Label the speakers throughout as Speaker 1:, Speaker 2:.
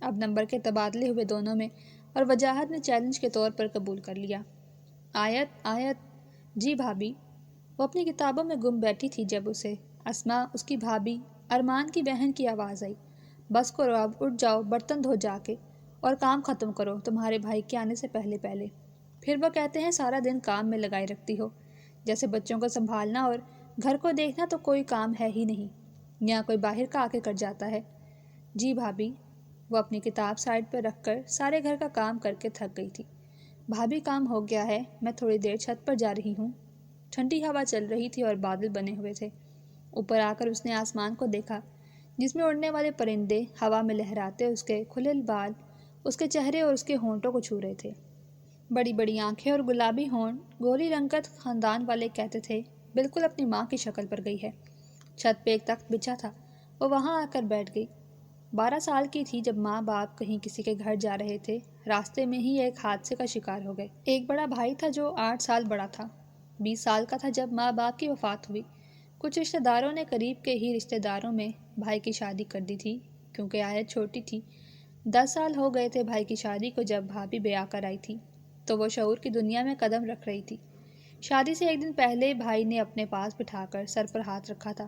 Speaker 1: اب نمبر کے تبادلے ہوئے دونوں میں اور وجاہت نے چیلنج کے طور پر قبول کر لیا۔ آیت آیت جی بھابھی۔ وہ اپنی کتابوں میں گم بیٹھی تھی جب اسے اسما، اس کی بھابھی ارمان کی بہن کی آواز آئی، بس کرو اب، اٹھ جاؤ، برتن دھو جا کے اور کام ختم کرو تمہارے بھائی کے آنے سے پہلے پہلے۔ پھر وہ کہتے ہیں سارا دن کام میں لگائی رکھتی ہو، جیسے بچوں کو سنبھالنا اور گھر کو دیکھنا تو کوئی کام ہے ہی نہیں، یا کوئی باہر کا آ کے کر جاتا ہے۔ جی بھابھی۔ وہ اپنی کتاب سائڈ پر رکھ کر سارے گھر کا کام کر کے تھک گئی تھی۔ بھابھی کام ہو گیا ہے، میں تھوڑی دیر چھت پر جا رہی ہوں۔ ٹھنڈی ہوا چل رہی تھی اور بادل بنے ہوئے تھے۔ اوپر آ کر اس نے آسمان کو دیکھا جس میں اڑنے والے پرندے ہوا میں لہراتے اس کے کھلے بال اس کے چہرے اور اس کے ہونٹوں کو چھو رہے تھے۔ بڑی بڑی آنکھیں اور گلابی ہونٹ، گوری رنگت خاندان والے کہتے تھے بالکل اپنی ماں کی شکل پر گئی ہے۔ چھت پہ ایک تخت بچھا تھا، وہ وہاں آ کر بیٹھ گئی۔ 12 سال کی تھی جب ماں باپ کہیں کسی کے گھر جا رہے تھے، راستے میں ہی ایک حادثے کا شکار ہو گئے۔ ایک بڑا بھائی تھا جو 8 سال بڑا تھا، 20 سال کا تھا جب ماں باپ کی وفات ہوئی۔ کچھ رشتہ داروں نے قریب کے ہی رشتہ داروں میں بھائی کی شادی کر دی تھی، کیونکہ آیت چھوٹی تھی۔ 10 سال ہو گئے تھے بھائی کی شادی کو جب بھابھی بیاہ کر آئی تھی، تو وہ شعور کی دنیا میں قدم رکھ رہی تھی۔ شادی سے ایک دن پہلے بھائی نے اپنے پاس بٹھا کر سر پر ہاتھ رکھا تھا۔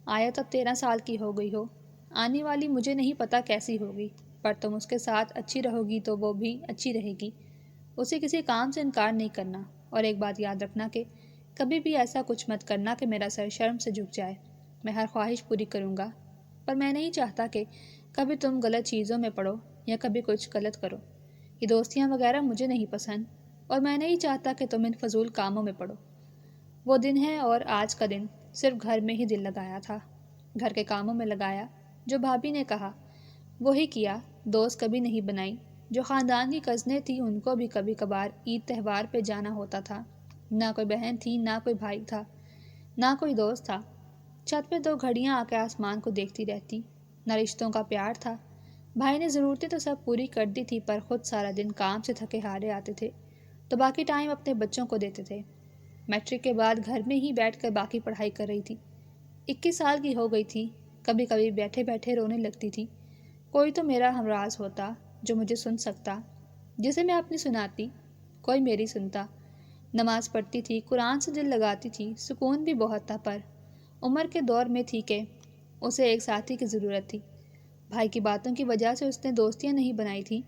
Speaker 1: آیت اب 13 سال کی ہو گئی ہو، آنے والی مجھے نہیں پتا کیسی ہوگی، پر تم اس کے ساتھ اچھی رہو گی تو وہ بھی اچھی رہے گی۔ اسے کسی کام سے انکار نہیں کرنا، اور ایک بات یاد رکھنا کہ کبھی بھی ایسا کچھ مت کرنا کہ میرا سر شرم سے جھک جائے۔ میں ہر خواہش پوری کروں گا، پر میں نہیں چاہتا کہ کبھی تم غلط چیزوں میں پڑو یا کبھی کچھ غلط کرو۔ یہ دوستیاں وغیرہ مجھے نہیں پسند، اور میں نہیں چاہتا کہ تم ان فضول کاموں میں پڑو۔ وہ دن ہے اور آج کا دن صرف گھر میں ہی دل لگایا تھا، گھر کے کاموں میں لگایا، جو بھابھی نے کہا وہی کیا۔ دوست کبھی نہیں بنائی۔ جو خاندان کی کزنیں تھیں ان کو بھی کبھی کبھار عید تہوار پہ جانا ہوتا تھا۔ نہ کوئی بہن تھی، نہ کوئی بھائی تھا، نہ کوئی دوست تھا۔ چھت پہ 2 گھڑیاں آ کے آسمان کو دیکھتی رہتی۔ نہ رشتوں کا پیار تھا۔ بھائی نے ضرورتیں تو سب پوری کر دی تھی، پر خود سارا دن کام سے تھکے ہارے آتے تھے تو باقی ٹائم اپنے بچوں کو دیتے تھے۔ میٹرک کے بعد گھر میں ہی بیٹھ کر باقی پڑھائی کر رہی تھی۔ 21 سال کی ہو گئی تھی۔ کبھی کبھی بیٹھے بیٹھے رونے لگتی تھی۔ کوئی تو میرا ہمراز ہوتا جو مجھے سن سکتا، جسے میں اپنی سناتی، کوئی میری سنتا۔ نماز پڑھتی تھی، قرآن سے دل لگاتی تھی، سکون بھی بہت تھا، پر عمر کے دور میں تھی کہ اسے ایک ساتھی کی ضرورت تھی۔ بھائی کی باتوں کی وجہ سے اس نے دوستیاں نہیں بنائی تھیں۔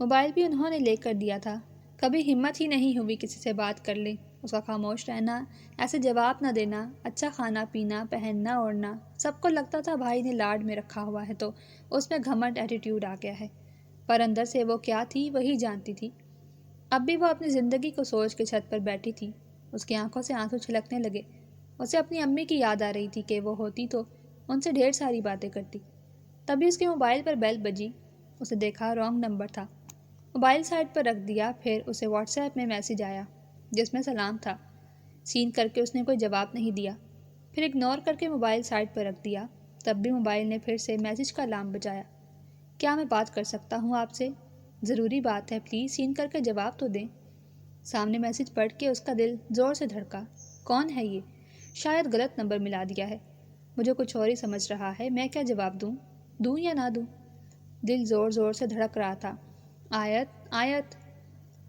Speaker 1: موبائل بھی انہوں نے لے کر دیا تھا۔ کبھی ہمت ہی نہیں ہوئی کسی سے بات کر لے۔ اس کا خاموش رہنا، ایسے جواب نہ دینا، اچھا کھانا پینا، پہننا اوڑھنا، سب کو لگتا تھا بھائی نے لاڈ میں رکھا ہوا ہے تو اس میں گھمنڈ ایٹیٹیوڈ آ گیا ہے، پر اندر سے وہ کیا تھی وہی جانتی تھی۔ اب بھی وہ اپنی زندگی کو سوچ کے چھت پر بیٹھی تھی۔ اس کی آنکھوں سے آنسو چھلکنے لگے۔ اسے اپنی امی کی یاد آ رہی تھی کہ وہ ہوتی تو ان سے ڈھیر ساری باتیں کرتی۔ تبھی اس کے موبائل پر بیل بجی۔ اسے دیکھا رانگ نمبر تھا۔ موبائل سائڈ پر رکھ دیا۔ پھر اسے واٹس ایپ میں میسج آیا جس میں سلام تھا۔ سین کر کے اس نے کوئی جواب نہیں دیا۔ پھر اگنور کر کے موبائل سائڈ پر رکھ دیا۔ تب بھی موبائل نے پھر سے میسج کا الارم بجایا۔ کیا میں بات کر سکتا ہوں آپ سے؟ ضروری بات ہے، پلیز سین کر کے جواب تو دیں۔ سامنے میسج پڑھ کے اس کا دل زور سے دھڑکا۔ کون ہے یہ؟ شاید غلط نمبر ملا دیا ہے۔ مجھے کچھ اور ہی سمجھ رہا ہے، میں کیا جواب دوں؟ دوں یا نہ دوں؟ دل زور زور سے دھڑک رہا تھا۔ آیت آیت۔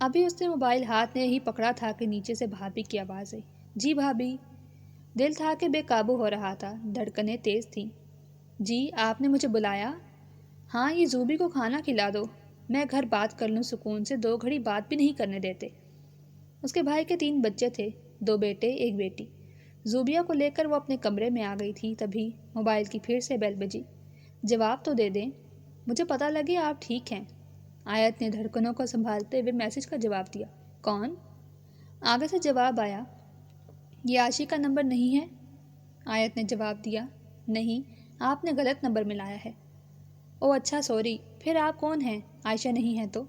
Speaker 1: ابھی اس نے موبائل ہاتھ میں ہی پکڑا تھا کہ نیچے سے بھابھی کی آواز آئی۔ جی بھابھی۔ دل تھا کہ بے قابو ہو رہا تھا، دھڑکنیں تیز تھیں۔ جی آپ نے مجھے بلایا؟ ہاں، یہ زوبی کو کھانا کھلا دو، میں گھر بات کر لوں سکون سے، 2 گھڑی بات بھی نہیں کرنے دیتے۔ اس کے بھائی کے 3 بچے تھے، 2 بیٹے 1 بیٹی۔ زوبیہ کو لے کر وہ اپنے کمرے میں آ گئی تھی، تبھی موبائل کی پھر سے بیل بجی۔ جواب تو دے دیں، مجھے پتہ لگے آپ ٹھیک ہیں۔ آیت نے دھڑکنوں کو سنبھالتے ہوئے میسج کا جواب دیا۔ کون؟ آگے سے جواب آیا۔ یہ عائشہ کا نمبر نہیں ہے؟ آیت نے جواب دیا۔ نہیں، آپ نے غلط نمبر ملایا ہے۔ او اچھا سوری، پھر آپ کون ہیں؟ عائشہ نہیں ہے تو؟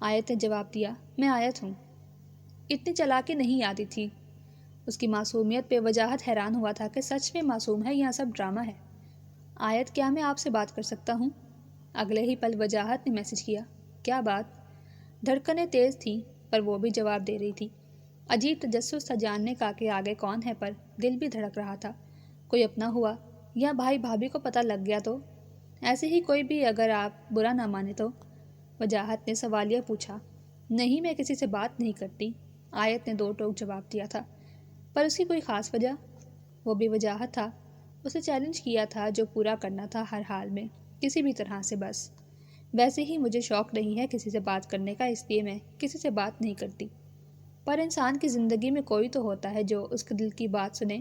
Speaker 1: آیت نے جواب دیا۔ میں آیت ہوں۔ اتنی چالاکی نہیں آتی تھی۔ اس کی معصومیت پہ وجاہت حیران ہوا تھا کہ سچ میں معصوم ہے یا سب ڈرامہ ہے۔ آیت کیا میں آپ سے بات کر سکتا ہوں؟ اگلے ہی پل وجاہت نے میسج کیا۔ کیا بات؟ دھڑکنیں تیز تھیں، پر وہ بھی جواب دے رہی تھی۔ عجیب تجسس تھا جاننے کا کہ آگے کون ہے، پر دل بھی دھڑک رہا تھا۔ کوئی اپنا ہوا یا بھائی بھابھی کو پتہ لگ گیا تو؟ ایسے ہی کوئی بھی اگر آپ برا نہ مانے تو؟ وجاہت نے سوالیہ پوچھا۔ نہیں، میں کسی سے بات نہیں کرتی، آیت نے دو ٹوک جواب دیا تھا۔ پر اس کی کوئی خاص وجہ؟ وہ بھی وجاہت تھا، اسے چیلنج کیا تھا جو پورا کرنا تھا ہر حال میں، کسی بھی طرح سے بس۔ ویسے ہی مجھے شوق نہیں ہے کسی سے بات کرنے کا، اس لیے میں کسی سے بات نہیں کرتی۔ پر انسان کی زندگی میں کوئی تو ہوتا ہے جو اس کے دل کی بات سنے۔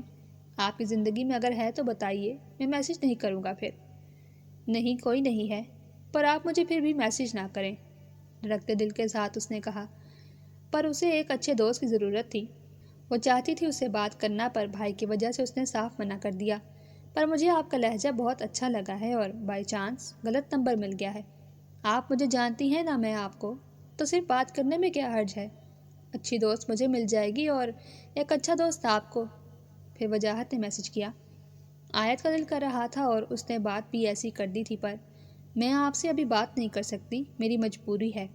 Speaker 1: آپ کی زندگی میں اگر ہے تو بتائیے، میں میسج نہیں کروں گا پھر۔ نہیں، کوئی نہیں ہے، پر آپ مجھے پھر بھی میسج نہ کریں، دھڑکتے دل کے ساتھ اس نے کہا۔ پر اسے ایک اچھے دوست کی ضرورت تھی، وہ چاہتی تھی اس سے بات کرنا، پر بھائی کی وجہ سے اس نے صاف منع کر دیا۔ پر مجھے آپ کا لہجہ بہت اچھا لگا ہے اور بائی چانس غلط نمبر مل گیا ہے۔ آپ مجھے جانتی ہیں نہ میں آپ کو، تو صرف بات کرنے میں کیا حرج ہے؟ اچھی دوست مجھے مل جائے گی اور ایک اچھا دوست آپ کو۔ پھر وجاہت نے میسج کیا۔ آیت کا دل کر رہا تھا اور اس نے بات بھی ایسی کر دی تھی، پر میں آپ سے ابھی بات نہیں کر سکتی، میری مجبوری ہے،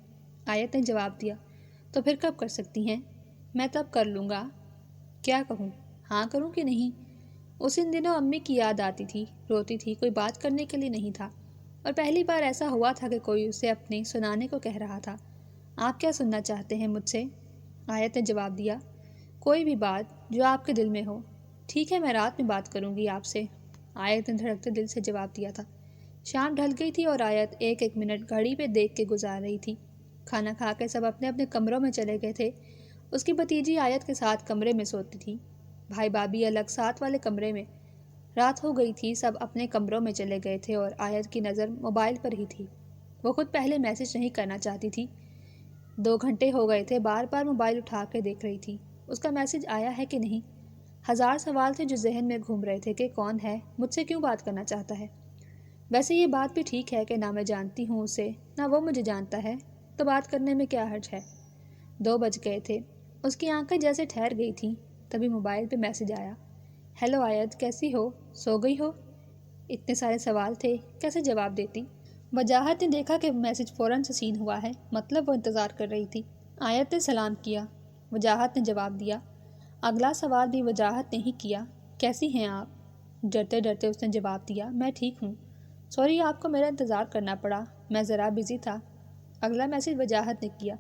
Speaker 1: آیت نے جواب دیا۔ تو پھر کب کر سکتی ہیں؟ میں تب کر لوں گا۔ کیا کہوں؟ ہاں کروں کہ نہیں؟ اس ان دنوں امی کی یاد آتی تھی، روتی تھی، کوئی بات کرنے کے لیے نہیں تھا، اور پہلی بار ایسا ہوا تھا کہ کوئی اسے اپنی سنانے کو کہہ رہا تھا۔ آپ کیا سننا چاہتے ہیں مجھ سے؟ آیت نے جواب دیا۔ کوئی بھی بات جو آپ کے دل میں ہو۔ ٹھیک ہے، میں رات میں بات کروں گی آپ سے، آیت نے دھڑکتے دل سے جواب دیا تھا۔ شام ڈھل گئی تھی اور آیت ایک ایک منٹ گھڑی پہ دیکھ کے گزار رہی تھی۔ کھانا کھا کے سب اپنے اپنے کمروں میں چلے گئے تھے۔ اس کی بھتیجی آیت کے ساتھ کمرے میں سوتی تھی، بھائی بھابھی الگ ساتھ والے کمرے میں۔ رات ہو گئی تھی، سب اپنے کمروں میں چلے گئے تھے اور آیت کی نظر موبائل پر ہی تھی۔ وہ خود پہلے میسج نہیں کرنا چاہتی تھی، 2 گھنٹے ہو گئے تھے، بار بار موبائل اٹھا کے دیکھ رہی تھی اس کا میسج آیا ہے کہ نہیں۔ ہزار سوال تھے جو ذہن میں گھوم رہے تھے کہ کون ہے، مجھ سے کیوں بات کرنا چاہتا ہے؟ ویسے یہ بات بھی ٹھیک ہے کہ نہ میں جانتی ہوں اسے نہ وہ مجھے جانتا ہے، تو بات کرنے میں کیا حرج ہے؟ 2 بج گئے تھے، اس کی آنکھیں جیسے ٹھہر گئی تھیں، تبھی موبائل پہ میسج آیا۔ ہیلو آیت، کیسی ہو؟ سو گئی ہو؟ اتنے سارے سوال تھے، کیسے جواب دیتی؟ وجاہت نے دیکھا کہ میسج فوراً سے سین ہوا ہے، مطلب وہ انتظار کر رہی تھی۔ آیت نے سلام کیا، وجاہت نے جواب دیا۔ اگلا سوال بھی وجاہت نے ہی کیا، کیسی ہیں آپ؟ ڈرتے ڈرتے اس نے جواب دیا، میں ٹھیک ہوں، سوری آپ کو میرا انتظار کرنا پڑا، میں ذرا بزی تھا۔ اگلا میسج وجاہت نے کیا۔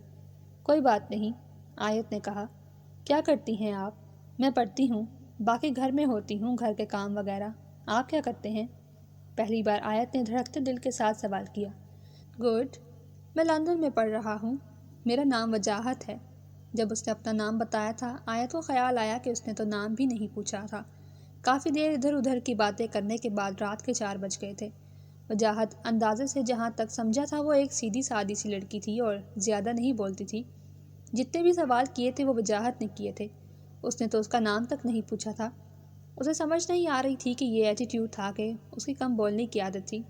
Speaker 1: کوئی بات نہیں، آیت نے کہا۔ کیا کرتی ہیں آپ؟ میں پڑھتی ہوں، باقی گھر میں ہوتی ہوں، گھر کے کام وغیرہ۔ آپ کیا کرتے ہیں؟ پہلی بار آیت نے دھڑکتے دل کے ساتھ سوال کیا۔ گڈ، میں لندن میں پڑھ رہا ہوں، میرا نام وجاہت ہے۔ جب اس نے اپنا نام بتایا تھا، آیت کو خیال آیا کہ اس نے تو نام بھی نہیں پوچھا تھا۔ کافی دیر ادھر ادھر کی باتیں کرنے کے بعد رات کے 4 بج گئے تھے۔ وجاہت اندازے سے جہاں تک سمجھا تھا وہ ایک سیدھی سادی سی لڑکی تھی اور زیادہ نہیں بولتی تھی۔ جتنے بھی سوال کیے تھے وہ وجاہت نے کیے تھے، اس نے تو اس کا نام تک نہیں پوچھا تھا۔ اسے سمجھ نہیں آ رہی تھی کہ یہ ایٹیٹیوڈ تھا کہ اس کی کم بولنے کی عادت تھی،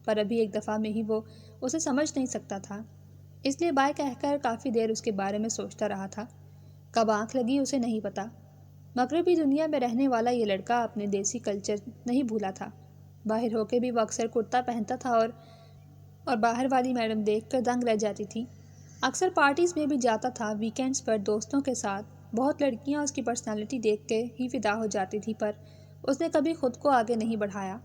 Speaker 1: پر ابھی ایک دفعہ میں ہی وہ اسے سمجھ نہیں سکتا تھا، اس لیے بائے کہہ کر کافی دیر اس کے بارے میں سوچتا رہا تھا۔ کب آنکھ لگی اسے نہیں پتا۔ مغربی دنیا میں رہنے والا یہ لڑکا اپنے دیسی کلچر نہیں بھولا تھا۔ باہر ہو کے بھی وہ اکثر کرتا پہنتا تھا اور باہر والی میڈم دیکھ کر دنگ رہ جاتی تھی۔ اکثر پارٹیز میں بھی جاتا تھا، ویکینڈز پر دوستوں کے ساتھ۔ بہت لڑکیاں اس کی پرسنالٹی دیکھ کے ہی فدا ہو جاتی تھی، پر اس نے کبھی خود کو آگے نہیں بڑھایا۔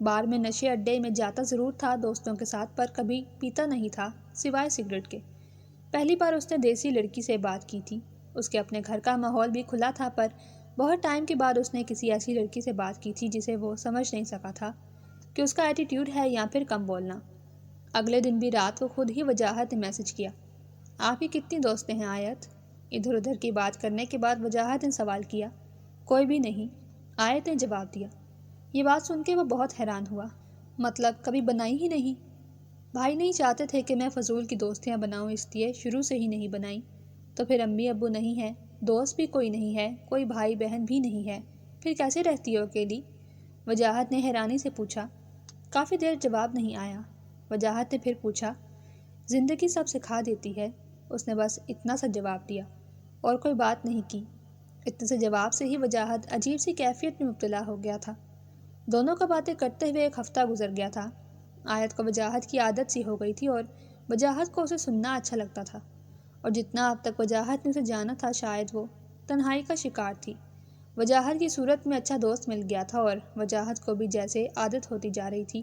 Speaker 1: بار میں نشے اڈے میں جاتا ضرور تھا دوستوں کے ساتھ، پر کبھی پیتا نہیں تھا سوائے سگریٹ کے۔ پہلی بار اس نے دیسی لڑکی سے بات کی تھی، اس کے اپنے گھر کا ماحول بھی کھلا تھا، پر بہت ٹائم کے بعد اس نے کسی ایسی لڑکی سے بات کی تھی جسے وہ سمجھ نہیں سکا تھا کہ اس کا ایٹیٹیوڈ ہے یا پھر کم بولنا۔ اگلے دن بھی رات کو خود ہی وجاہت نے میسج کیا۔ آپ کی کتنی دوستیں ہیں آیت؟ ادھر ادھر کی بات کرنے کے بعد وجاہت نے سوال کیا۔ کوئی بھی نہیں، آیت نے جواب دیا۔ یہ بات سن کے وہ بہت حیران ہوا۔ مطلب کبھی بنائی ہی نہیں؟ بھائی نہیں چاہتے تھے کہ میں فضول کی دوستیاں بناؤں، اس لیے شروع سے ہی نہیں بنائی۔ تو پھر امی ابو نہیں ہیں، دوست بھی کوئی نہیں ہے، کوئی بھائی بہن بھی نہیں ہے، پھر کیسے رہتی ہو اکیلی؟ وجاہت نے حیرانی سے پوچھا۔ کافی دیر جواب نہیں آیا۔ وجاہت نے پھر پوچھا۔ زندگی سب سکھا دیتی ہے، اس نے بس اتنا سا جواب دیا اور کوئی بات نہیں کی۔ اتنے سے جواب سے ہی وجاہت عجیب سی کیفیت میں مبتلا ہو گیا تھا۔ دونوں کا باتیں کرتے ہوئے 1 ہفتہ گزر گیا تھا۔ آیت کو وجاہت کی عادت سی ہو گئی تھی اور وجاہت کو اسے سننا اچھا لگتا تھا، اور جتنا اب تک وجاہت نے اسے جانا تھا شاید وہ تنہائی کا شکار تھی۔ وجاہت کی صورت میں اچھا دوست مل گیا تھا اور وجاہت کو بھی جیسے عادت ہوتی جا رہی تھی۔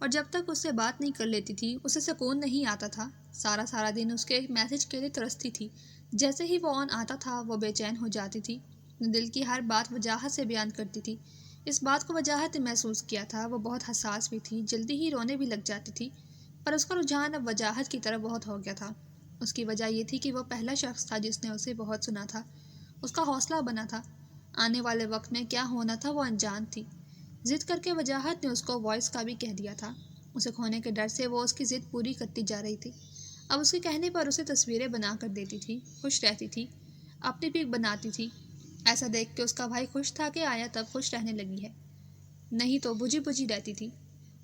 Speaker 1: اور جب تک اس سے بات نہیں کر لیتی تھی اسے سکون نہیں آتا تھا۔ سارا دن اس کے ایک میسج کے لیے ترستی تھی۔ جیسے ہی وہ آن آتا تھا وہ بے چین ہو جاتی تھی، دل کی ہر بات وجاہت سے بیان کرتی تھی۔ اس بات کو وجاہت نے محسوس کیا تھا، وہ بہت حساس بھی تھی، جلدی ہی رونے بھی لگ جاتی تھی، پر اس کا رجحان اب وجاہت کی طرف بہت ہو گیا تھا۔ اس کی وجہ یہ تھی کہ وہ پہلا شخص تھا جس نے اسے بہت سنا تھا، اس کا حوصلہ بنا تھا۔ آنے والے وقت میں کیا ہونا تھا وہ انجان تھی۔ ضد کر کے وجاہت نے اس کو وائس کا بھی کہہ دیا تھا۔ اسے کھونے کے ڈر سے وہ اس کی ضد پوری کرتی جا رہی تھی۔ اب اس کے کہنے پر اسے تصویریں بنا کر دیتی تھی، خوش رہتی تھی، اپنی بھی بناتی تھی۔ ایسا دیکھ کے اس کا بھائی خوش تھا کہ آیا تب خوش رہنے لگی ہے، نہیں تو بجھی رہتی تھی۔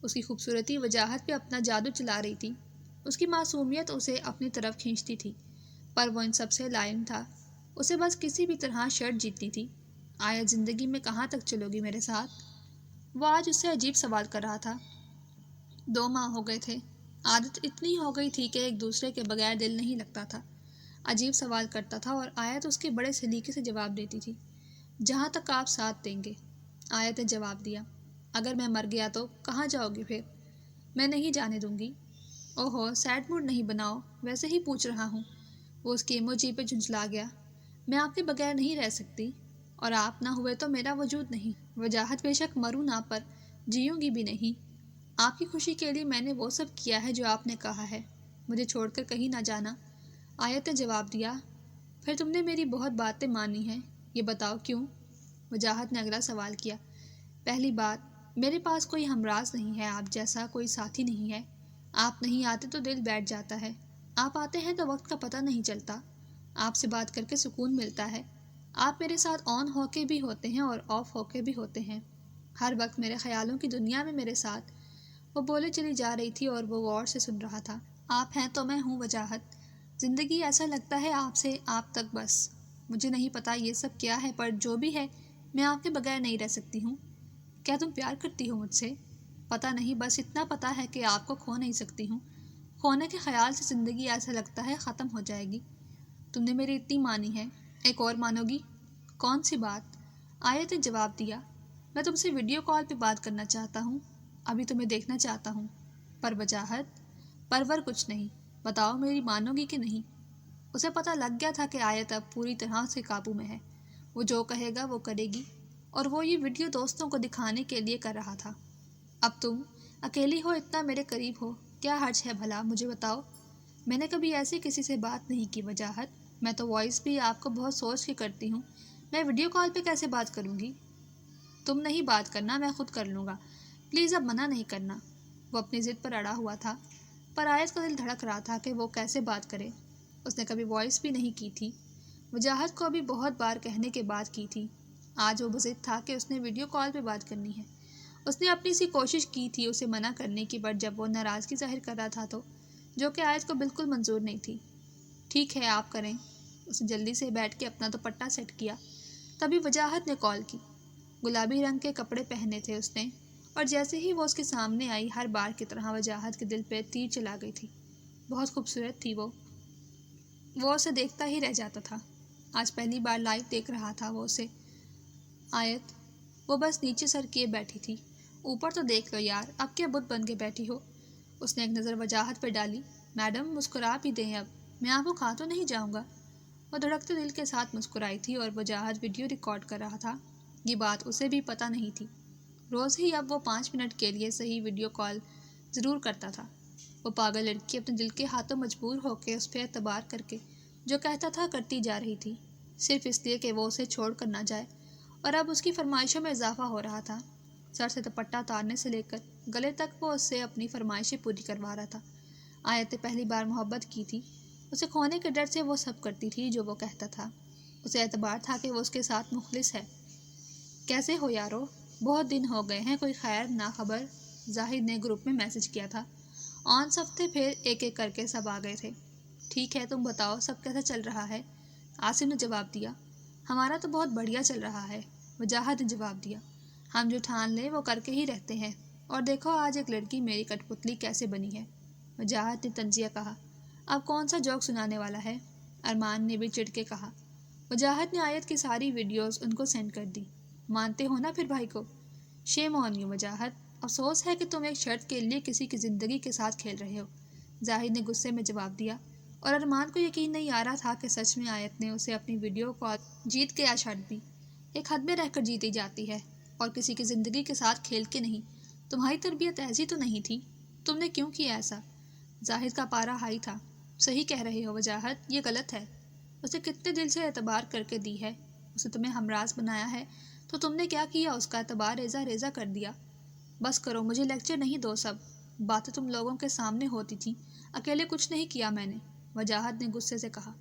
Speaker 1: اس کی خوبصورتی وجاہت پہ اپنا جادو چلا رہی تھی، اس کی معصومیت اسے اپنی طرف کھینچتی تھی، پر وہ ان سب سے لائن تھا۔ اسے بس کسی بھی طرح شرٹ جیتنی تھی۔ آیا زندگی میں کہاں تک چلو گی میرے ساتھ؟ وہ آج اس سے عجیب سوال کر رہا تھا۔ 2 ماہ ہو گئے تھے، عادت اتنی ہو گئی تھی کہ ایک دوسرے کے بغیر دل نہیں لگتا تھا۔ عجیب سوال کرتا تھا اور آیت اس کے بڑے سلیقے سے جواب دیتی تھی۔ جہاں تک آپ ساتھ دیں گے، آیت نے جواب دیا۔ اگر میں مر گیا تو کہاں جاؤ گی پھر؟ میں نہیں جانے دوں گی۔ اوہو، سیڈ موڈ نہیں بناؤ، ویسے ہی پوچھ رہا ہوں۔ وہ اس کی ایموجی پہ جھنجھلا گیا۔ میں آپ کے بغیر نہیں رہ سکتی، اور آپ نہ ہوئے تو میرا وجود نہیں۔ وجاہت، بے شک مروں نہ، پر جیوں گی بھی نہیں۔ آپ کی خوشی کے لیے میں نے وہ سب کیا ہے جو آپ نے کہا ہے، مجھے چھوڑ کر کہیں نہ جانا۔ آیت نے جواب دیا۔ پھر تم نے میری بہت باتیں مانی ہیں، یہ بتاؤ کیوں؟ وجاہت نے اگلا سوال کیا۔ پہلی بات، میرے پاس کوئی ہمراز نہیں ہے، آپ جیسا کوئی ساتھی نہیں ہے۔ آپ نہیں آتے تو دل بیٹھ جاتا ہے، آپ آتے ہیں تو وقت کا پتہ نہیں چلتا، آپ سے بات کر کے سکون ملتا ہے۔ آپ میرے ساتھ آن ہو کے بھی ہوتے ہیں اور آف ہو کے بھی ہوتے ہیں، ہر وقت میرے خیالوں کی دنیا میں میرے ساتھ۔ وہ بولے چلی جا رہی تھی اور وہ غور سے سن رہا تھا۔ آپ ہیں تو میں ہوں وجاہت، زندگی ایسا لگتا ہے آپ سے آپ تک بس۔ مجھے نہیں پتا یہ سب کیا ہے، پر جو بھی ہے میں آپ کے بغیر نہیں رہ سکتی ہوں۔ کیا تم پیار کرتی ہو مجھ سے؟ پتہ نہیں، بس اتنا پتہ ہے کہ آپ کو کھو نہیں سکتی ہوں۔ کھونے کے خیال سے زندگی ایسا لگتا ہے ختم ہو جائے گی۔ تم نے میری اتنی مانی ہے، ایک اور مانو گی؟ کون سی بات؟ آیت نے جواب دیا۔ میں تم سے ویڈیو کال پہ بات کرنا چاہتا ہوں، ابھی تمہیں دیکھنا چاہتا ہوں۔ پر وجاہت، پرور کچھ نہیں، بتاؤ میری مانو گی کہ نہیں؟ اسے پتہ لگ گیا تھا کہ آیت اب پوری طرح سے قابو میں ہے، وہ جو کہے گا وہ کرے گی، اور وہ یہ ویڈیو دوستوں کو دکھانے کے لیے کر رہا تھا۔ اب تم اکیلی ہو، اتنا میرے قریب ہو، کیا حرج ہے بھلا؟ مجھے بتاؤ۔ میں نے کبھی ایسی کسی سے بات نہیں کی وجاہت، میں تو وائس بھی آپ کو بہت سوچ کے کرتی ہوں، میں ویڈیو کال پہ کیسے بات کروں گی؟ تم نہیں بات کرنا، میں خود کر لوں گا، پلیز اب منع نہیں کرنا۔ وہ اپنی ضد پر اڑا ہوا تھا، پر آیت کا دل دھڑک رہا تھا کہ وہ کیسے بات کرے۔ اس نے کبھی وائس بھی نہیں کی تھی، وجاہت کو بھی بہت بار کہنے کے بعد کی تھی۔ آج وہ بضد تھا کہ اس نے ویڈیو کال پہ بات کرنی ہے۔ اس نے اپنی سی کوشش کی تھی اسے منع کرنے کی، پر جب وہ ناراضگی ظاہر کر رہا تھا تو، جو کہ آیت کو بالکل منظور نہیں تھی۔ ٹھیک ہے، آپ کریں۔ اس نے جلدی سے بیٹھ کے اپنا دوپٹہ سیٹ کیا۔ تبھی وجاہت نے کال کی۔ گلابی رنگ کے کپڑے پہنے تھے اس نے، اور جیسے ہی وہ اس کے سامنے آئی، ہر بار کی طرح وجاہت کے دل پہ تیر چلا گئی تھی۔ بہت خوبصورت تھی وہ اسے دیکھتا ہی رہ جاتا تھا۔ آج پہلی بار لائیو دیکھ رہا تھا وہ اسے۔ آیت، وہ بس نیچے سر کیے بیٹھی تھی۔ اوپر تو دیکھ لو یار، اب کیا بت بن کے بیٹھی ہو؟ اس نے ایک نظر وجاہت پہ ڈالی۔ میڈم مسکرا بھی دیں اب، میں آپ کو کھا تو نہیں جاؤں گا؟ وہ دھڑکتے دل کے ساتھ مسکرائی تھی، اور وجاہت ویڈیو ریکارڈ کر رہا تھا، یہ بات اسے بھی پتہ نہیں تھی۔ روز ہی اب وہ 5 منٹ کے لیے صحیح ویڈیو کال ضرور کرتا تھا۔ وہ پاگل لڑکی اپنے دل کے ہاتھوں مجبور ہو کے اس پہ اعتبار کر کے جو کہتا تھا کرتی جا رہی تھی، صرف اس لیے کہ وہ اسے چھوڑ کر نہ جائے، اور اب اس کی فرمائشوں میں اضافہ ہو رہا تھا۔ سر سے دوپٹہ اتارنے سے لے کر گلے تک وہ اس سے اپنی فرمائشیں پوری کروا رہا تھا۔ آیت نے پہلی بار محبت کی تھی، اسے کھونے کے ڈر سے وہ سب کرتی تھی جو وہ کہتا تھا۔ اسے اعتبار تھا کہ وہ اس کے ساتھ مخلص ہے۔ کیسے ہو یارو؟ بہت دن ہو گئے ہیں، کوئی خیر نہ خبر؟ زاہد نے گروپ میں میسج کیا تھا۔ آن سب تھے، پھر ایک ایک کر کے سب آ گئے تھے۔ ٹھیک ہے، تم بتاؤ سب کیسا چل رہا ہے؟ عاصم نے جواب دیا۔ ہمارا تو بہت بڑھیا چل رہا ہے، وجاہت نے جواب دیا۔ ہم جو ٹھان لیں وہ کر کے ہی رہتے ہیں، اور دیکھو آج ایک لڑکی میری کٹ پتلی کیسے بنی ہے۔ وجاہت نے طنزیہ کہا۔ اب کون سا جوک سنانے والا ہے؟ ارمان نے بھی چڑ کے کہا۔ وجاہت نے آیت کی ساری ویڈیوز ان کو سینڈ کر دی۔ مانتے ہو نا پھر بھائی کو؟ شیم آن یو وجاہت، افسوس ہے کہ تم ایک شرط کے لیے کسی کی زندگی کے ساتھ کھیل رہے ہو، زاہد نے غصے میں جواب دیا، اور ارمان کو یقین نہیں آ رہا تھا کہ سچ میں آیت نے اسے اپنی ویڈیو کال جیت کے یا شرط بھی ایک حد میں رہ کر جیتی جاتی ہے، اور کسی کی زندگی کے ساتھ کھیل کے نہیں۔ تمہاری تربیت ایسی تو نہیں تھی، تم نے کیوں کیا ایسا؟ زاہد کا پارا ہائی تھا۔ صحیح کہہ رہے ہو وجاہت، یہ غلط ہے۔ اسے کتنے دل سے اعتبار کر کے دی ہے، اسے تمہیں ہمراز بنایا ہے، تو تم نے کیا کیا؟ اس کا اعتبار ریزہ ریزہ کر دیا۔ بس کرو، مجھے لیکچر نہیں دو، سب باتیں تم لوگوں کے سامنے ہوتی تھیں، اکیلے کچھ نہیں کیا میں نے، وجاہت نے غصے سے کہا۔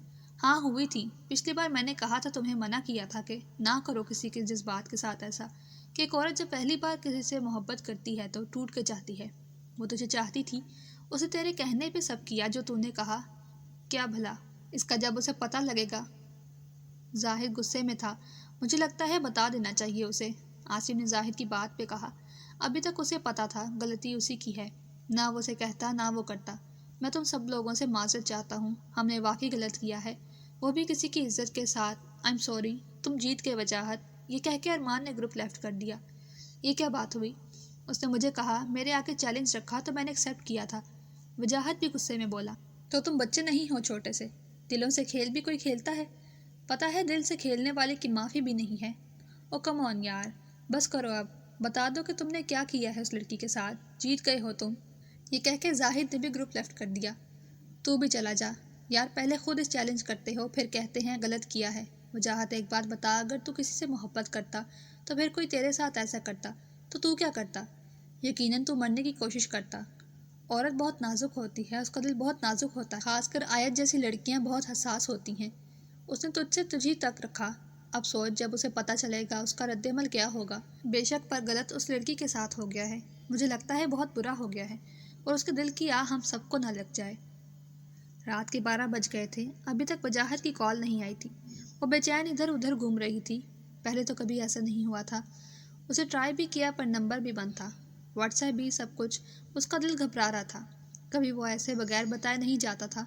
Speaker 1: ہاں ہوئی تھی، پچھلی بار میں نے کہا تھا، تمہیں منع کیا تھا کہ نہ کرو کسی کے جذبات کے ساتھ ایسا، کہ ایک عورت جب پہلی بار کسی سے محبت کرتی ہے تو ٹوٹ کے چاہتی ہے۔ وہ تجھے چاہتی تھی، اسے تیرے کہنے پہ سب کیا جو تو نے کہا۔ کیا بھلا اس کا جب اسے پتہ لگے گا؟ زاہد غصے میں تھا۔ مجھے لگتا ہے بتا دینا چاہیے اسے، عاصم نے زاہد کی بات پہ کہا۔ ابھی تک اسے پتا تھا غلطی اسی کی ہے، نہ وہ اسے کہتا نہ وہ کرتا۔ میں تم سب لوگوں سے معذرت چاہتا ہوں، ہم نے واقعی غلط کیا ہے، وہ بھی کسی کی عزت کے ساتھ۔ آئی ایم سوری۔ تم جیت کے وجاہت، یہ کہہ کے ارمان نے گروپ لیفٹ کر دیا۔ یہ کیا بات ہوئی؟ اس نے مجھے کہا، میرے آگے چیلنج رکھا تو میں نے ایکسیپٹ کیا تھا۔ وجاہت بھی غصے میں بولا، تو تم بچے نہیں ہو چھوٹے سے، دلوں سے کھیل بھی کوئی کھیلتا ہے؟ پتہ ہے دل سے کھیلنے والے کی معافی بھی نہیں ہے۔ او کم آن یار، بس کرو اب، بتا دو کہ تم نے کیا کیا ہے اس لڑکی کے ساتھ، جیت گئے ہو تم۔ یہ کہہ کے زاہد نے بھی گروپ لیفٹ کر دیا۔ تو بھی چلا جا یار، پہلے خود اس چیلنج کرتے ہو، پھر کہتے ہیں غلط کیا ہے۔ وجاہت ایک بات بتا، اگر تو کسی سے محبت کرتا تو پھر کوئی تیرے ساتھ ایسا کرتا تو کیا کرتا؟ یقیناً تو مرنے کی کوشش کرتا۔ عورت بہت نازک ہوتی ہے، اس کا دل بہت نازک ہوتا ہے، خاص کر آیت جیسی لڑکیاں بہت حساس ہوتی ہیں۔ اس نے تجھ سے تجھی تک رکھا، اب سوچ جب اسے پتہ چلے گا اس کا رد عمل کیا ہوگا۔ بے شک پر غلط اس لڑکی کے ساتھ ہو گیا ہے، مجھے لگتا ہے بہت برا ہو گیا ہے، اور اس کے دل کی آہ ہم سب کو نہ لگ جائے۔ رات کے 12 بج گئے تھے، ابھی تک وجاہت کی کال نہیں آئی تھی۔ وہ بے چین ادھر ادھر گھوم رہی تھی، پہلے تو کبھی ایسا نہیں ہوا تھا۔ اسے ٹرائی بھی کیا پر نمبر بھی بند تھا، واٹس ایپ بھی، سب کچھ۔ اس کا دل گھبرا رہا تھا، کبھی وہ ایسے بغیر بتائے نہیں جاتا تھا۔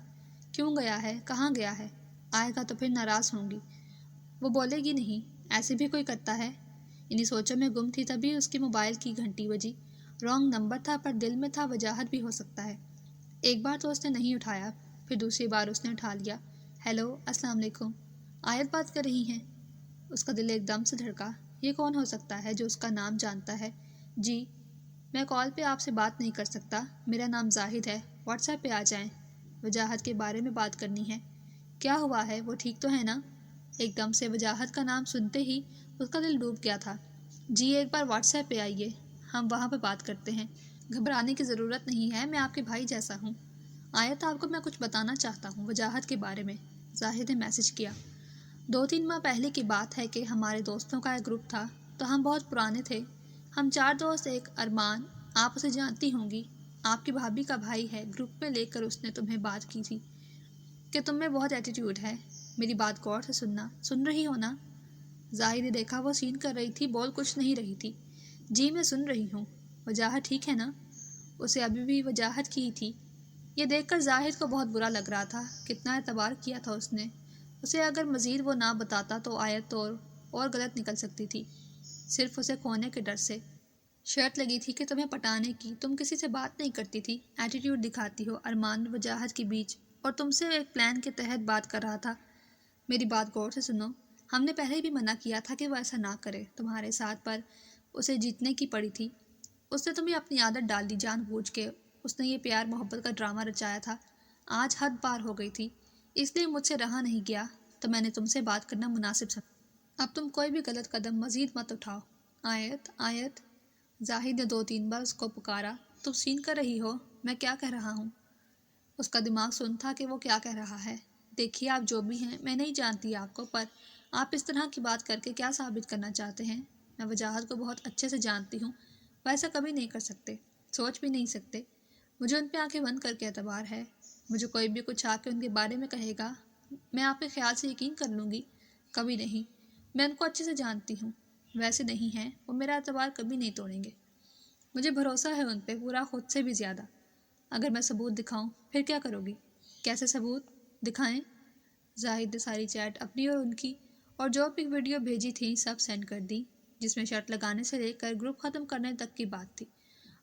Speaker 1: کیوں گیا ہے؟ کہاں گیا ہے؟ آئے گا تو پھر ناراض ہوں گی، وہ بولے گی نہیں، ایسے بھی کوئی کرتا ہے۔ انہی سوچوں میں گم تھی، تبھی اس کی موبائل کی گھنٹی بجی۔ رانگ نمبر تھا، پر دل میں تھا وجاہت بھی ہو سکتا ہے۔ ایک بار تو اس نے نہیں اٹھایا، پھر دوسری بار اس نے اٹھا لیا۔ ہیلو، السلام علیکم، آیت بات کر رہی ہیں؟ اس کا دل ایک دم سے دھڑکا۔ یہ کون ہو سکتا ہے جو اس کا نام جانتا ہے؟ جی، میں کال پہ آپ سے بات نہیں کر سکتا، میرا نام زاہد ہے، واٹس ایپ پہ آ جائیں، وجاہت کے بارے میں بات کرنی ہے۔ کیا ہوا ہے؟ وہ ٹھیک تو ہے نا؟ ایک دم سے وجاہت کا نام سنتے ہی اس کا دل ڈوب گیا تھا۔ جی، ایک بار واٹس ایپ پہ آئیے، ہم وہاں پہ بات کرتے ہیں۔ گھبرانے کی ضرورت نہیں ہے، میں آپ کے بھائی جیسا ہوں۔ آیت، آپ کو میں کچھ بتانا چاہتا ہوں وجاہت کے بارے میں، زاہد نے میسج کیا۔ 2-3 ماہ پہلے کی بات ہے کہ ہمارے دوستوں کا ایک گروپ تھا، تو ہم بہت پرانے تھے۔ ہم 4 دوست، ایک ارمان، آپ اسے جانتی ہوں گی، آپ کی بھابھی کا بھائی ہے، گروپ میں لے کر اس نے تمہیں بات کی تھی کہ تم میں بہت ایٹیٹیوڈ ہے۔ میری بات غور سے سننا، سن رہی ہو نا؟ زاہد نے دیکھا وہ سین کر رہی تھی، بول کچھ نہیں رہی تھی۔ جی میں سن رہی ہوں، وجاہت ٹھیک ہے نا؟ اسے ابھی بھی وجاہت کی ہی تھی۔ یہ دیکھ کر زاہد کو بہت برا لگ رہا تھا، کتنا اعتبار کیا تھا اس نے اسے، اگر مزید وہ نہ بتاتا تو آیت اور غلط نکل سکتی تھی، صرف اسے کھونے کے ڈر سے۔ شرط لگی تھی کہ تمہیں پٹانے کی، تم کسی سے بات نہیں کرتی تھی، ایٹیٹیوڈ دکھاتی ہو، ارمان وجاہت کے بیچ، اور تم سے ایک پلان کے تحت بات کر رہا تھا۔ میری بات غور سے سنو، ہم نے پہلے بھی منع کیا تھا کہ وہ ایسا نہ کرے تمہارے ساتھ، پر اسے جیتنے کی پڑی تھی۔ اس نے تمہیں اپنی عادت ڈال دی جان بوجھ کے، اس نے یہ پیار محبت کا ڈرامہ رچایا تھا، آج حد پار ہو گئی تھی، اس لیے مجھ سے رہا نہیں گیا، تو میں نے تم سے بات کرنا مناسب سمجھا۔ اب تم کوئی بھی غلط قدم مزید مت اٹھاؤ۔ آیت، آیت، زاہد نے 2-3 بار اس کو پکارا۔ تم سین کر رہی ہو، میں کیا کہہ رہا ہوں؟ اس کا دماغ سن تھا کہ وہ کیا کہہ رہا ہے۔ دیکھیے آپ جو بھی ہیں، میں نہیں جانتی آپ کو، پر آپ اس طرح کی بات کر کے کیا ثابت کرنا چاہتے ہیں؟ میں وجاہت کو بہت اچھے سے جانتی ہوں، وہ ایسا کبھی نہیں کر سکتے، سوچ بھی نہیں سکتے۔ مجھے ان پہ آنکھیں بند کر کے اعتبار ہے، مجھے کوئی بھی کچھ آ کے ان کے بارے میں کہے گا، میں آپ کے خیال سے یقین کر لوں گی؟ کبھی نہیں، میں ان کو اچھے سے جانتی ہوں، ویسے نہیں ہیں، وہ میرا اعتبار کبھی نہیں توڑیں گے، مجھے بھروسہ ہے ان پہ، پورا، خود سے بھی زیادہ۔ اگر میں ثبوت دکھاؤں پھر کیا کرو گی؟ کیسے ثبوت دکھائیں؟ زاہد نے ساری چیٹ اپنی اور ان کی اور جو پک ویڈیو بھیجی تھی سب سینڈ کر دی، جس میں شرط لگانے سے لے کر گروپ ختم کرنے تک کی بات تھی۔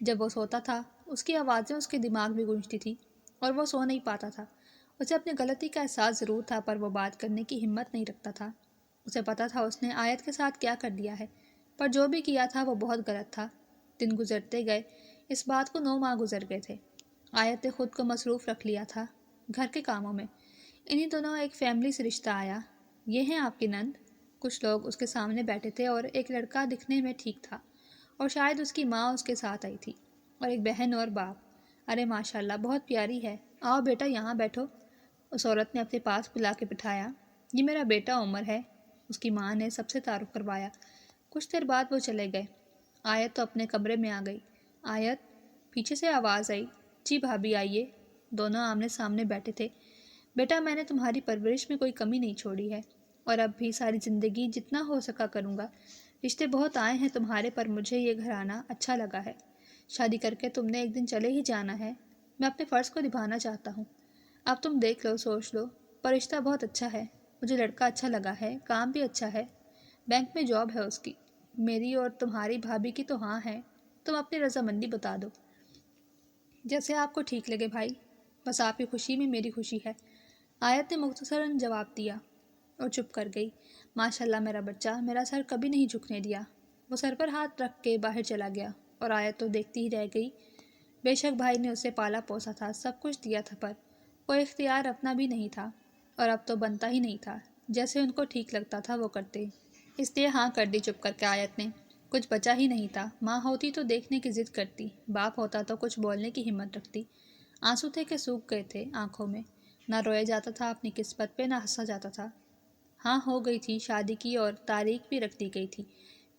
Speaker 1: جب وہ سوتا تھا اس کی آوازیں اس کے دماغ میں گونجتی تھی اور وہ سو نہیں پاتا تھا۔ اسے اپنی غلطی کا احساس ضرور تھا پر وہ بات کرنے کی ہمت نہیں رکھتا تھا۔ اسے پتا تھا اس نے آیت کے ساتھ کیا کر دیا ہے، پر جو بھی کیا تھا وہ بہت غلط تھا۔ دن گزرتے گئے، اس بات کو 9 ماہ گزر گئے تھے۔ آیت نے خود کو مصروف رکھ لیا تھا گھر کے کاموں میں۔ انہی دنوں ایک فیملی سے رشتہ آیا۔ یہ ہیں آپ کی نند۔ کچھ لوگ اس کے سامنے بیٹھے تھے اور ایک لڑکا دکھنے میں ٹھیک تھا اور شاید اس کی ماں اس کے ساتھ آئی تھی اور ایک بہن اور باپ۔ ارے ماشاءاللہ بہت پیاری ہے، آؤ بیٹا یہاں بیٹھو۔ اس عورت نے اپنے پاس بلا کے بٹھایا۔ یہ میرا بیٹا عمر ہے، اس کی ماں نے سب سے تعارف کروایا۔ کچھ دیر بعد وہ چلے گئے۔ آیت تو اپنے کمرے میں آ گئی۔ آیت، پیچھے سے آواز آئی، جی بھابھی آئیے۔ دونوں آمنے سامنے بیٹھے تھے۔ بیٹا میں نے تمہاری پرورش میں کوئی کمی نہیں چھوڑی ہے اور اب بھی ساری زندگی جتنا ہو سکا کروں گا۔ رشتے بہت آئے ہیں تمہارے پر مجھے یہ گھرانہ اچھا لگا ہے۔ شادی کر کے تم نے ایک دن چلے ہی جانا ہے۔ میں اپنے فرض کو نبھانا چاہتا ہوں۔ اب تم دیکھ لو، سوچ لو، پر رشتہ بہت اچھا ہے۔ مجھے لڑکا اچھا لگا ہے، کام بھی اچھا ہے، بینک میں جاب ہے اس کی۔ میری اور تمہاری بھابھی کی تو ہاں ہے، تم اپنی رضامندی بتا دو۔ جیسے آپ کو ٹھیک لگے بھائی، بس آپ کی خوشی میں میری خوشی ہے۔ آیت نے مختصراً جواب دیا اور چپ کر گئی۔ ماشاءاللہ میرا بچہ میرا سر کبھی نہیں جھکنے دیا۔ وہ سر پر ہاتھ رکھ کے باہر چلا گیا اور آیت تو دیکھتی ہی رہ گئی۔ بے شک بھائی نے اسے پالا پوسا تھا، سب کچھ دیا تھا، پر کوئی اختیار اپنا بھی نہیں تھا اور اب تو بنتا ہی نہیں تھا۔ جیسے ان کو ٹھیک لگتا تھا وہ کرتے، اس لیے ہاں کر دی چپ کر کے آیت نے۔ کچھ بچا ہی نہیں تھا۔ ماں ہوتی تو دیکھنے کی ضد کرتی، باپ ہوتا تو کچھ بولنے کی ہمت رکھتی۔ آنسو تھے کہ سوکھ گئے تھے آنکھوں میں۔ نہ رویا جاتا تھا اپنی قسمت پہ، نہ ہنسا جاتا تھا۔ ہاں ہو گئی تھی شادی کی اور تاریخ بھی رکھ دی گئی تھی۔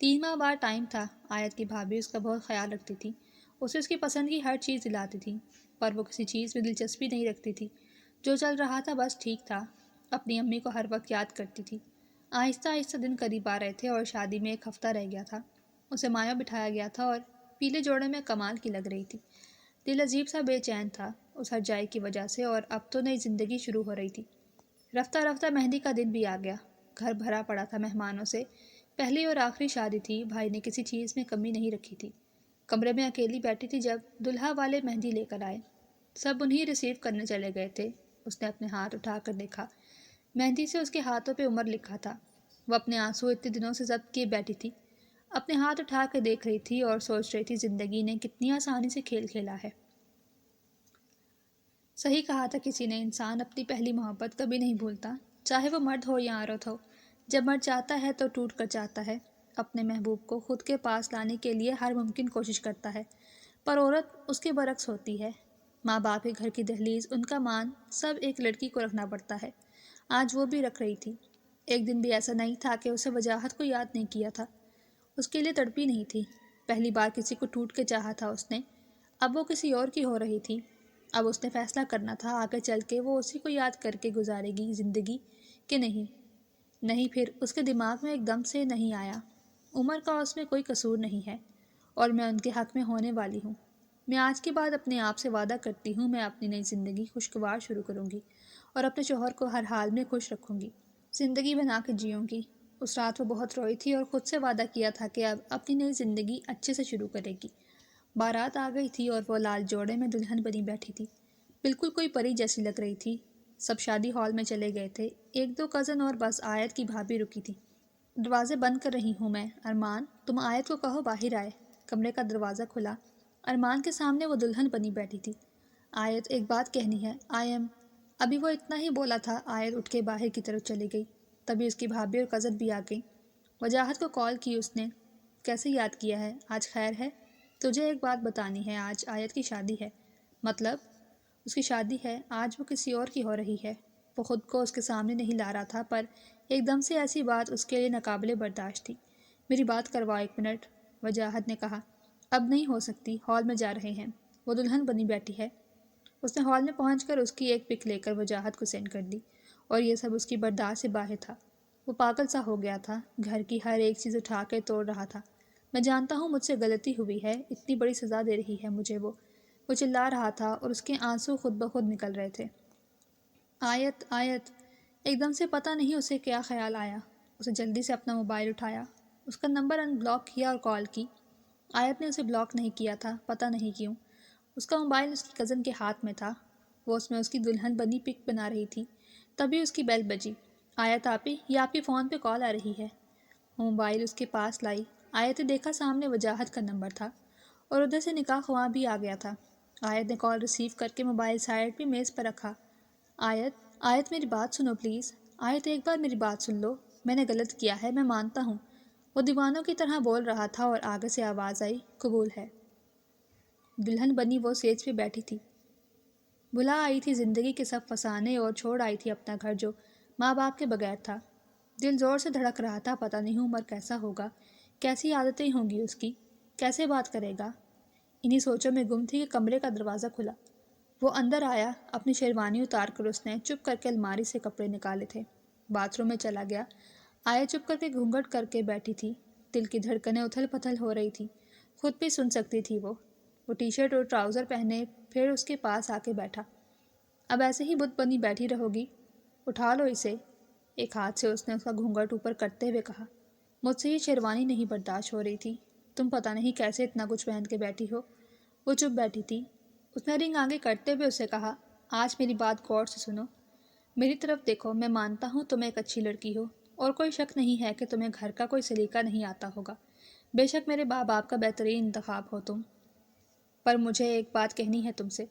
Speaker 1: 3 ماہ بعد ٹائم تھا۔ آیت کی بھابھی اس کا بہت خیال رکھتی تھی، اسے اس کی پسند کی ہر چیز دلاتی تھی، پر وہ کسی چیز میں دلچسپی نہیں رکھتی تھی۔ جو چل رہا تھا بس ٹھیک تھا۔ اپنی امی کو ہر وقت یاد کرتی تھی۔ آہستہ آہستہ دن قریب آ رہے تھے اور شادی میں 1 ہفتہ رہ گیا تھا۔ اسے مایوں بٹھایا گیا تھا اور پیلے جوڑے میں کمال کی لگ رہی تھی۔ دل عجیب سا بے چین تھا اس ہر جائے کی وجہ سے، اور اب تو نئی زندگی شروع ہو رہی تھی۔ رفتہ رفتہ مہندی کا دن بھی آ گیا۔ گھر بھرا پڑا تھا مہمانوں سے۔ پہلی اور آخری شادی تھی، بھائی نے کسی چیز میں کمی نہیں رکھی تھی۔ کمرے میں اکیلی بیٹھی تھی جب دلہا والے مہندی لے کر آئے۔ سب انہیں ریسیو کرنے چلے گئے تھے۔ اس نے اپنے ہاتھ اٹھا کر دیکھا، مہندی سے اس کے ہاتھوں پہ عمر لکھا تھا۔ وہ اپنے آنسو اتنے دنوں سے ضبط کیے بیٹھی تھی، اپنے ہاتھ اٹھا کے دیکھ رہی تھی اور سوچ رہی تھی زندگی نے کتنی آسانی سے کھیل کھیلا ہے۔ صحیح کہا تھا کسی نے، انسان اپنی پہلی محبت کبھی نہیں بھولتا، چاہے وہ مرد ہو یا عورت ہو۔ جب مرد چاہتا ہے تو ٹوٹ کر چاہتا ہے، اپنے محبوب کو خود کے پاس لانے کے لیے ہر ممکن کوشش کرتا ہے، پر عورت اس کے برعکس ہوتی ہے۔ ماں باپ کے گھر کی دہلیز، ان کا مان، سب ایک لڑکی کو رکھنا پڑتا ہے۔ آج وہ بھی رکھ رہی تھی۔ ایک دن بھی ایسا نہیں تھا کہ اسے وجاہت کو یاد نہیں کیا تھا، اس کے لیے تڑپی نہیں تھی۔ پہلی بار کسی کو ٹوٹ کے چاہا تھا اس نے، اب وہ کسی اور کی ہو رہی تھی۔ اب اس نے فیصلہ کرنا تھا آگے چل کے وہ اسی کو یاد کر کے گزارے گی زندگی کہ نہیں۔ نہیں، پھر اس کے دماغ میں ایک دم سے نہیں آیا، عمر کا اس میں کوئی قصور نہیں ہے اور میں ان کے حق میں ہونے والی ہوں۔ میں آج کے بعد اپنے آپ سے وعدہ کرتی ہوں میں اپنی نئی زندگی خوشگوار شروع کروں گی اور اپنے شوہر کو ہر حال میں خوش رکھوں گی، زندگی بنا کے جیوں گی۔ اس رات وہ بہت روئی تھی اور خود سے وعدہ کیا تھا کہ اب اپنی نئی زندگی اچھے سے شروع کرے گی۔ بارات آ گئی تھی اور وہ لال جوڑے میں دلہن بنی بیٹھی تھی، بالکل کوئی پری جیسی لگ رہی تھی۔ سب شادی ہال میں چلے گئے تھے، 1-2 کزن اور بس آیت کی بھابھی رکی تھی۔ دروازے بند کر رہی ہوں میں، ارمان تم آیت کو کہو باہر آئے۔ کمرے کا دروازہ کھلا، ارمان کے سامنے وہ دلہن بنی بیٹھی تھی۔ آیت ایک بات کہنی ہے، ابھی وہ اتنا ہی بولا تھا، آیت اٹھ کے باہر کی طرف چلی گئی۔ تبھی اس کی بھابھی اور کزن بھی آ گئی۔ وجاہت کو کال کی اس نے، کیسے یاد کیا ہے، آج خیر ہے؟ تجھے ایک بات بتانی ہے، آج آیت کی شادی ہے۔ مطلب؟ اس کی شادی ہے، آج وہ کسی اور کی ہو رہی ہے۔ وہ خود کو اس کے سامنے نہیں لا رہا تھا، پر ایک دم سے ایسی بات اس کے لیے ناقابل برداشت تھی۔ میری بات کرواؤ 1 منٹ، وجاہت نے کہا۔ اب نہیں ہو سکتی، ہال میں جا رہے ہیں، وہ دلہن بنی بیٹھی ہے۔ اس نے ہال میں پہنچ کر اس کی ایک پک لے کر وجاہت کو سینڈ کر دی، اور یہ سب اس کی برداشت سے باہر تھا۔ وہ پاگل سا ہو گیا تھا، گھر کی ہر ایک چیز اٹھا کے توڑ رہا تھا۔ میں جانتا ہوں مجھ سے غلطی ہوئی ہے، اتنی بڑی سزا دے رہی ہے مجھے وہ چلا رہا تھا اور اس کے آنسو خود بخود نکل رہے تھے۔ آیت ایک دم سے پتہ نہیں اسے کیا خیال آیا، اسے جلدی سے اپنا موبائل اٹھایا، اس کا نمبر ان بلاک کیا اور کال کی۔ آیت نے اسے بلاک نہیں کیا تھا، پتہ نہیں کیوں۔ اس کا موبائل اس کی کزن کے ہاتھ میں تھا، وہ اس میں اس کی دلہن بنی پک بنا رہی تھی۔ تبھی اس کی بیل بجی۔ آیت آپی، یہ آپ کی فون پہ کال آ رہی ہے۔ وہ موبائل اس کے پاس لائی۔ آیت نے دیکھا سامنے وجاہت کا نمبر تھا اور ادھر سے نکاح خواہ بھی آ گیا تھا۔ آیت نے کال ریسیو کر کے موبائل سائڈ پہ میز پر رکھا۔ آیت میری بات سنو پلیز۔ آیت ایک بار میری بات سن لو، میں نے غلط کیا ہے، میں مانتا ہوں۔ وہ دیوانوں کی طرح بول رہا تھا اور آگے سے آواز آئی، قبول ہے۔ دلہن بنی وہ سیج پہ بیٹھی تھی، بھلا آئی تھی زندگی کے سب فسانے اور چھوڑ آئی تھی اپنا گھر جو ماں باپ کے بغیر تھا۔ دل زور سے دھڑک رہا تھا، پتہ نہیں عمر کیسا ہوگا، کیسی عادتیں ہوں گی اس کی، کیسے بات کرے گا۔ انہی سوچوں میں گم تھی کہ کمرے کا دروازہ کھلا۔ وہ اندر آیا، اپنی شیروانی اتار کر اس نے چپ کر کے الماری سے کپڑے نکالے تھے، باتھ روم میں چلا گیا۔ آیا چپ کر کے گھونگھٹ کر کے بیٹھی تھی، دل کی دھڑکنیں اتھل پتھل ہو رہی تھی، خود بھی سن سکتی تھی وہ ٹی شرٹ اور ٹراؤزر پہنے پھر اس کے پاس آ کے بیٹھا۔ اب ایسے ہی بت بنی بیٹھی رہو گی؟ اٹھا لو اسے۔ ایک ہاتھ سے اس نے اس کا گھونگھٹ اوپر کرتے ہوئے کہا، مجھ سے یہ شیروانی نہیں برداشت ہو رہی تھی، تم پتہ نہیں کیسے اتنا کچھ پہن کے بیٹھی ہو۔ وہ چپ بیٹھی تھی۔ اس نے رنگ آگے کرتے ہوئے اسے کہا، آج میری بات غور سے سنو، میری طرف دیکھو، میں مانتا ہوں تم ایک اچھی لڑکی ہو اور کوئی شک نہیں ہے کہ تمہیں گھر کا کوئی سلیقہ نہیں آتا ہوگا، بے شک میرے ماں باپ کا بہترین انتخاب ہو تم، پر مجھے ایک بات کہنی ہے تم سے،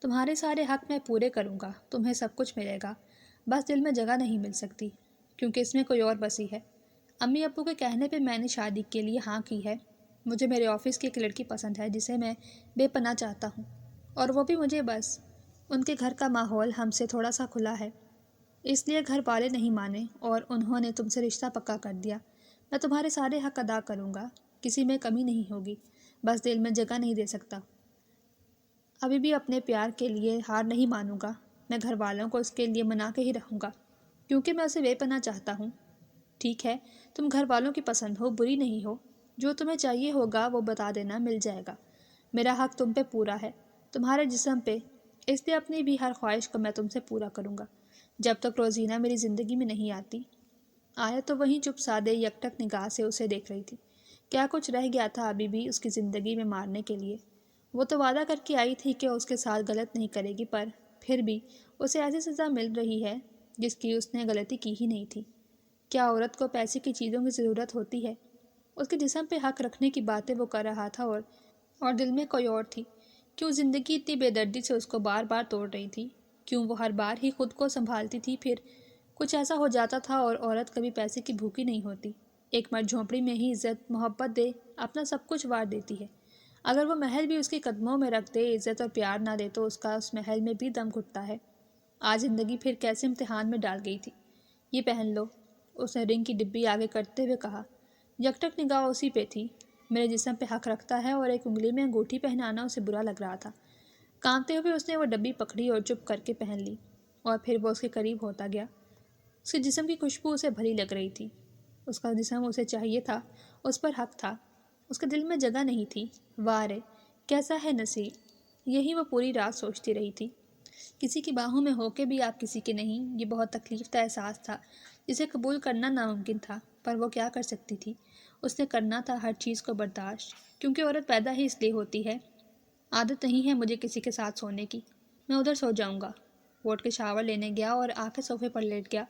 Speaker 1: تمہارے سارے حق میں پورے کروں گا، تمہیں سب کچھ ملے گا، بس دل میں جگہ نہیں مل سکتی کیونکہ اس میں کوئی اور بسی ہے۔ امی ابو کے کہنے پہ میں نے شادی کے لیے ہاں کی ہے۔ مجھے میرے آفس کی ایک لڑکی پسند ہے جسے میں بے پناہ چاہتا ہوں، اور وہ بھی مجھے بس ان کے گھر کا ماحول ہم سے تھوڑا سا کھلا ہے، اس لیے گھر والے نہیں مانے اور انہوں نے تم سے رشتہ پکا کر دیا۔ میں تمہارے سارے حق ادا کروں گا، کسی میں کمی نہیں ہوگی، بس دل میں جگہ نہیں دے سکتا۔ ابھی بھی اپنے پیار کے لیے ہار نہیں مانوں گا، میں گھر والوں کو اس کے لیے منا کے ہی رہوں گا کیونکہ میں اسے بے پناہ چاہتا ہوں۔ ٹھیک ہے، تم گھر والوں کی پسند ہو، بری نہیں ہو، جو تمہیں چاہیے ہوگا وہ بتا دینا، مل جائے گا۔ میرا حق تم پہ پورا ہے، تمہارے جسم پہ، اس لیے اپنی بھی ہر خواہش کو میں تم سے پورا کروں گا جب تک روزینہ میری زندگی میں نہیں آتی۔ آیا تو وہیں چپ سادے یکٹک نگاہ سے اسے دیکھ رہی تھی۔ کیا کچھ رہ گیا تھا ابھی بھی اس کی زندگی میں مارنے کے لیے؟ وہ تو وعدہ کر کے آئی تھی کہ اس کے ساتھ غلط نہیں کرے گی، پر پھر بھی اسے ایسی سزا مل رہی ہے جس کی اس نے غلطی کی ہی نہیں تھی۔ کیا عورت کو پیسے کی چیزوں کی ضرورت ہوتی ہے؟ اس کے جسم پہ حق رکھنے کی باتیں وہ کر رہا تھا اور دل میں کوئی اور تھی۔ کیوں زندگی اتنی بے دردی سے اس کو بار بار توڑ رہی تھی؟ کیوں وہ ہر بار ہی خود کو سنبھالتی تھی، پھر کچھ ایسا ہو جاتا تھا اور عورت کبھی پیسے کی بھوکی نہیں ہوتی۔ ایک مرد جھونپڑی میں ہی عزت محبت دے اپنا سب کچھ وار دیتی ہے، اگر وہ محل بھی اس کے قدموں میں رکھ دے، عزت اور پیار نہ دے تو اس کا اس محل میں بھی دم گھٹتا ہے۔ آج زندگی پھر کیسے امتحان میں ڈال گئی تھی۔ یہ پہن لو، اس نے رنگ کی ڈبی آگے کرتے ہوئے کہا۔ یکٹک نگاہ اسی پہ تھی۔ میرے جسم پہ حق رکھتا ہے اور ایک انگلی میں انگوٹھی پہنانا اسے برا لگ رہا تھا۔ کانپتے ہوئے اس نے وہ ڈبی پکڑی اور چپ کر کے پہن لی، اور پھر وہ اس کے قریب ہوتا گیا۔ اس کے جسم کی خوشبو اسے بھلی لگ رہی تھی، اس کا جسم اسے چاہیے تھا، اس پر حق تھا، اس کے دل میں جگہ نہیں تھی۔ واہ رے، کیسا ہے نصیب! یہی وہ پوری رات سوچتی رہی تھی۔ کسی کی باہوں میں ہو کے بھی آپ کسی کے نہیں، یہ بہت تکلیف دہ احساس تھا جسے قبول کرنا ناممکن تھا، پر وہ کیا کر سکتی تھی؟ اس نے کرنا تھا ہر چیز کو برداشت، کیونکہ عورت پیدا ہی اس لیے ہوتی ہے۔ عادت نہیں ہے مجھے کسی کے ساتھ سونے کی، میں ادھر سو جاؤں گا۔ وہ اٹھ کے شاور لینے گیا اور آ کے صوفے پر لیٹ گیا۔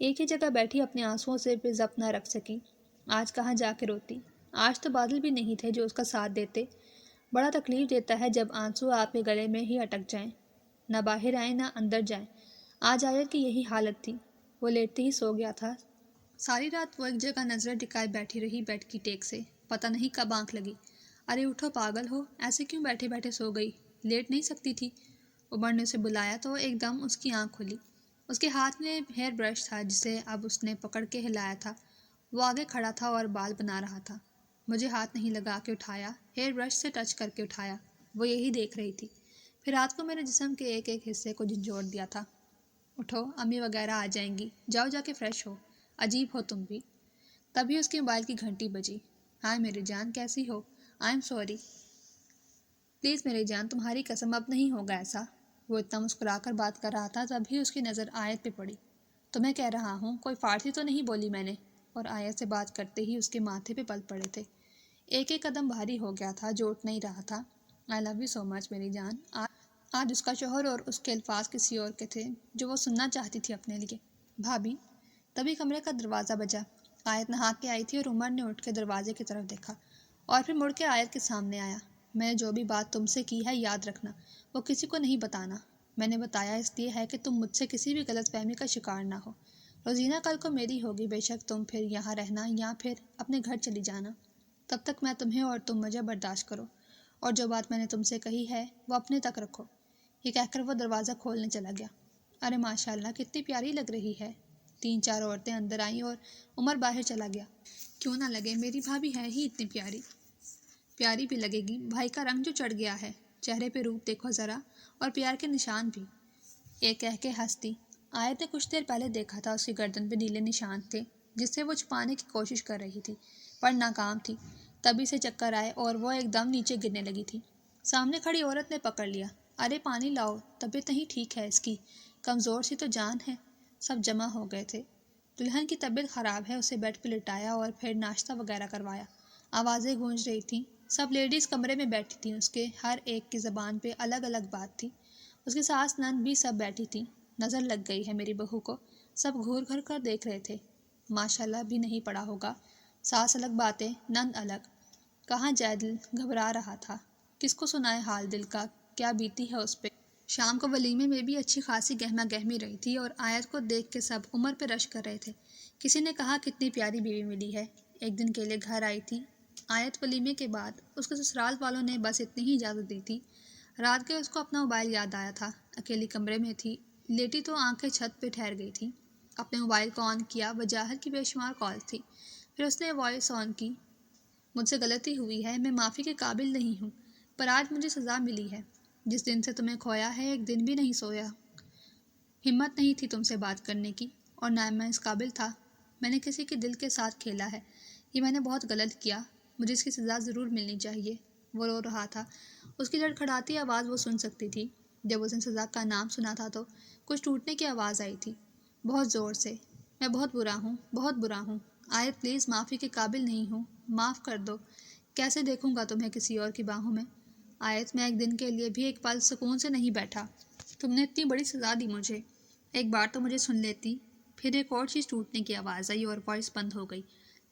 Speaker 1: ایک ہی جگہ بیٹھی اپنے آنسوؤں سے پھر ضبط نہ رکھ سکی۔ آج کہاں جا کے روتی؟ آج تو بادل بھی نہیں تھے جو اس کا ساتھ دیتے۔ بڑا تکلیف دیتا ہے جب آنسو آپ کے گلے میں ہی اٹک جائیں، نہ باہر آئیں نہ اندر جائیں۔ آج آیت کی یہی حالت تھی، وہ لیٹتے ہی سو گیا تھا۔ ساری رات وہ ایک جگہ نظریں ٹکائے بیٹھی رہی بیڈ کی ٹیک سے، پتہ نہیں کب آنکھ لگی۔ ارے اٹھو پاگل ہو، ایسے کیوں بیٹھے بیٹھے سو گئی؟ لیٹ نہیں سکتی تھی؟ عمر نے اسے بلایا تو ایک دم اس کی آنکھ کھلی۔ اس کے ہاتھ میں ہیئر برش تھا جسے اب اس نے پکڑ کے ہلایا تھا۔ وہ آگے کھڑا تھا اور بال بنا رہا تھا۔ مجھے ہاتھ نہیں لگا کے اٹھایا، ہیئر برش سے ٹچ کر کے اٹھایا، وہ یہی دیکھ رہی تھی۔ پھر رات کو میرے جسم کے ایک ایک حصے کو جھنجھوڑ دیا تھا۔ اٹھو، امی وغیرہ آ جائیں گی، جاؤ جا کے فریش ہو، عجیب ہو تم بھی۔ تبھی اس کے موبائل کی گھنٹی بجی۔ ہائے میری جان، کیسی ہو؟ I am sorry. پلیز میری جان، تمہاری قسم اب نہیں ہوگا ایسا۔ وہ اتنا مسکرا کر بات کر رہا تھا تبھی اس کی نظر آیت پہ پڑی۔ تمہیں کہہ رہا ہوں، کوئی فارسی تو نہیں بولی میں نے؟ اور آیت سے بات کرتے ہی اس کے ماتھے پہ پل پڑے تھے۔ ایک ایک قدم بھاری ہو گیا تھا جو اٹھ نہیں رہا تھا۔ آئی لو یو سو مچ میری جان۔ آج اس کا شوہر اور اس کے الفاظ کسی اور کے تھے جو وہ سننا چاہتی تھی اپنے لیے۔ بھابھی۔ تبھی کمرے کا دروازہ بجا۔ آیت نہا کے آئی تھی اور عمر نے اٹھ کے دروازے کی طرف دیکھا اور پھر مڑ کے آیت کے سامنے آیا۔ میں نے جو بھی بات تم سے کی ہے یاد رکھنا، وہ کسی کو نہیں بتانا۔ میں نے بتایا اس لیے ہے کہ تم مجھ سے کسی بھی غلط فہمی کا شکار نہ ہو۔ روزینہ کل کو میری ہوگی، بے شک تم پھر یہاں رہنا یا پھر اپنے گھر چلی جانا۔ تب تک میں تمہیں اور تم مجھے برداشت کرو، اور جو بات میں نے تم سے کہی ہے وہ اپنے تک رکھو۔ یہ کہہ کر وہ دروازہ کھولنے چلا گیا۔ ارے ماشاء اللہ کتنی پیاری لگ رہی ہے۔ 3-4 عورتیں اندر آئیں اور عمر باہر چلا گیا۔ کیوں نہ لگے، میری بھابھی ہے ہی اتنی پیاری۔ پیاری بھی لگے گی، بھائی کا رنگ جو چڑھ گیا ہے، چہرے پہ روپ دیکھو ذرا، اور پیار کے نشان بھی۔ ایک کہہ کے ہنستی۔ آیت نے کچھ دیر پہلے دیکھا تھا اس کی گردن پہ نیلے نشان تھے جس سے وہ چھپانے کی کوشش کر رہی تھی، پر ناکام تھی۔ تبھی سے چکر آئے اور وہ ایک دم نیچے گرنے لگی تھی۔ سامنے کھڑی عورت نے پکڑ لیا۔ ارے پانی لاؤ، طبیعت نہیں ٹھیک ہے اس کی، کمزور سی تو جان ہے۔ سب جمع ہو گئے تھے۔ دلہن کی طبیعت خراب ہے، اسے بیڈ پہ لٹایا اور پھر ناشتہ وغیرہ کروایا۔ آوازیں گونج رہی تھیں۔ سب لیڈیز کمرے میں بیٹھی تھیں، اس کے ہر ایک کی زبان پہ الگ الگ بات تھی۔ اس کی ساس نند بھی سب بیٹھی تھیں۔ نظر لگ گئی ہے میری بہو کو، سب گھور گھر کر دیکھ رہے تھے۔ ماشاءاللہ بھی نہیں پڑا ہوگا۔ ساس الگ باتیں، نند الگ۔ کہاں جائے دل گھبرا رہا تھا، کس کو سنائے حال دل کا، کیا بیتی ہے اس پہ۔ شام کو ولیمے میں بھی اچھی خاصی گہما گہمی رہی تھی اور آیت کو دیکھ کے سب عمر پہ رش کر رہے تھے۔ کسی نے کہا کتنی پیاری بیوی ملی ہے۔ ایک دن کے لیے گھر آئی تھی آیت ولیمے کے بعد۔ اس کے سسرال والوں نے بس اتنی ہی اجازت دی تھی۔ رات کے اس کو اپنا موبائل یاد آیا تھا۔ اکیلی کمرے میں تھی، لیٹی تو آنکھیں چھت پہ ٹھہر گئی تھی۔ اپنے موبائل کو آن کیا، وجاہت کی بے شمار کال تھی۔ پھر اس نے وائس آن کی۔ مجھ سے غلطی ہوئی ہے، میں معافی کے قابل نہیں ہوں، پر آج مجھے سزا ملی ہے۔ جس دن سے تمہیں کھویا ہے ایک دن بھی نہیں سویا۔ ہمت نہیں تھی تم سے بات کرنے کی، اور نہ میں اس قابل تھا۔ میں نے کسی کے دل کے ساتھ کھیلا ہے، یہ میں نے بہت غلط کیا، مجھے اس کی سزا ضرور ملنی چاہیے۔ وہ رو رہا تھا۔ اس کی لڑکھڑاتی آواز وہ سن سکتی تھی۔ جب اس نے سزا کا نام سنا تھا تو کچھ ٹوٹنے کی آواز آئی تھی، بہت زور سے۔ میں بہت برا ہوں، بہت برا ہوں۔ آیت پلیز، معافی کے قابل نہیں ہوں، معاف کر دو۔ کیسے دیکھوں گا تمہیں کسی اور کی باہوں میں؟ آیت، میں ایک دن کے لیے بھی ایک پل سکون سے نہیں بیٹھا۔ تم نے اتنی بڑی سزا دی مجھے، ایک بار تو مجھے سن لیتی۔ پھر ایک اور چیز ٹوٹنے کی آواز آئی اور وائس بند ہو گئی۔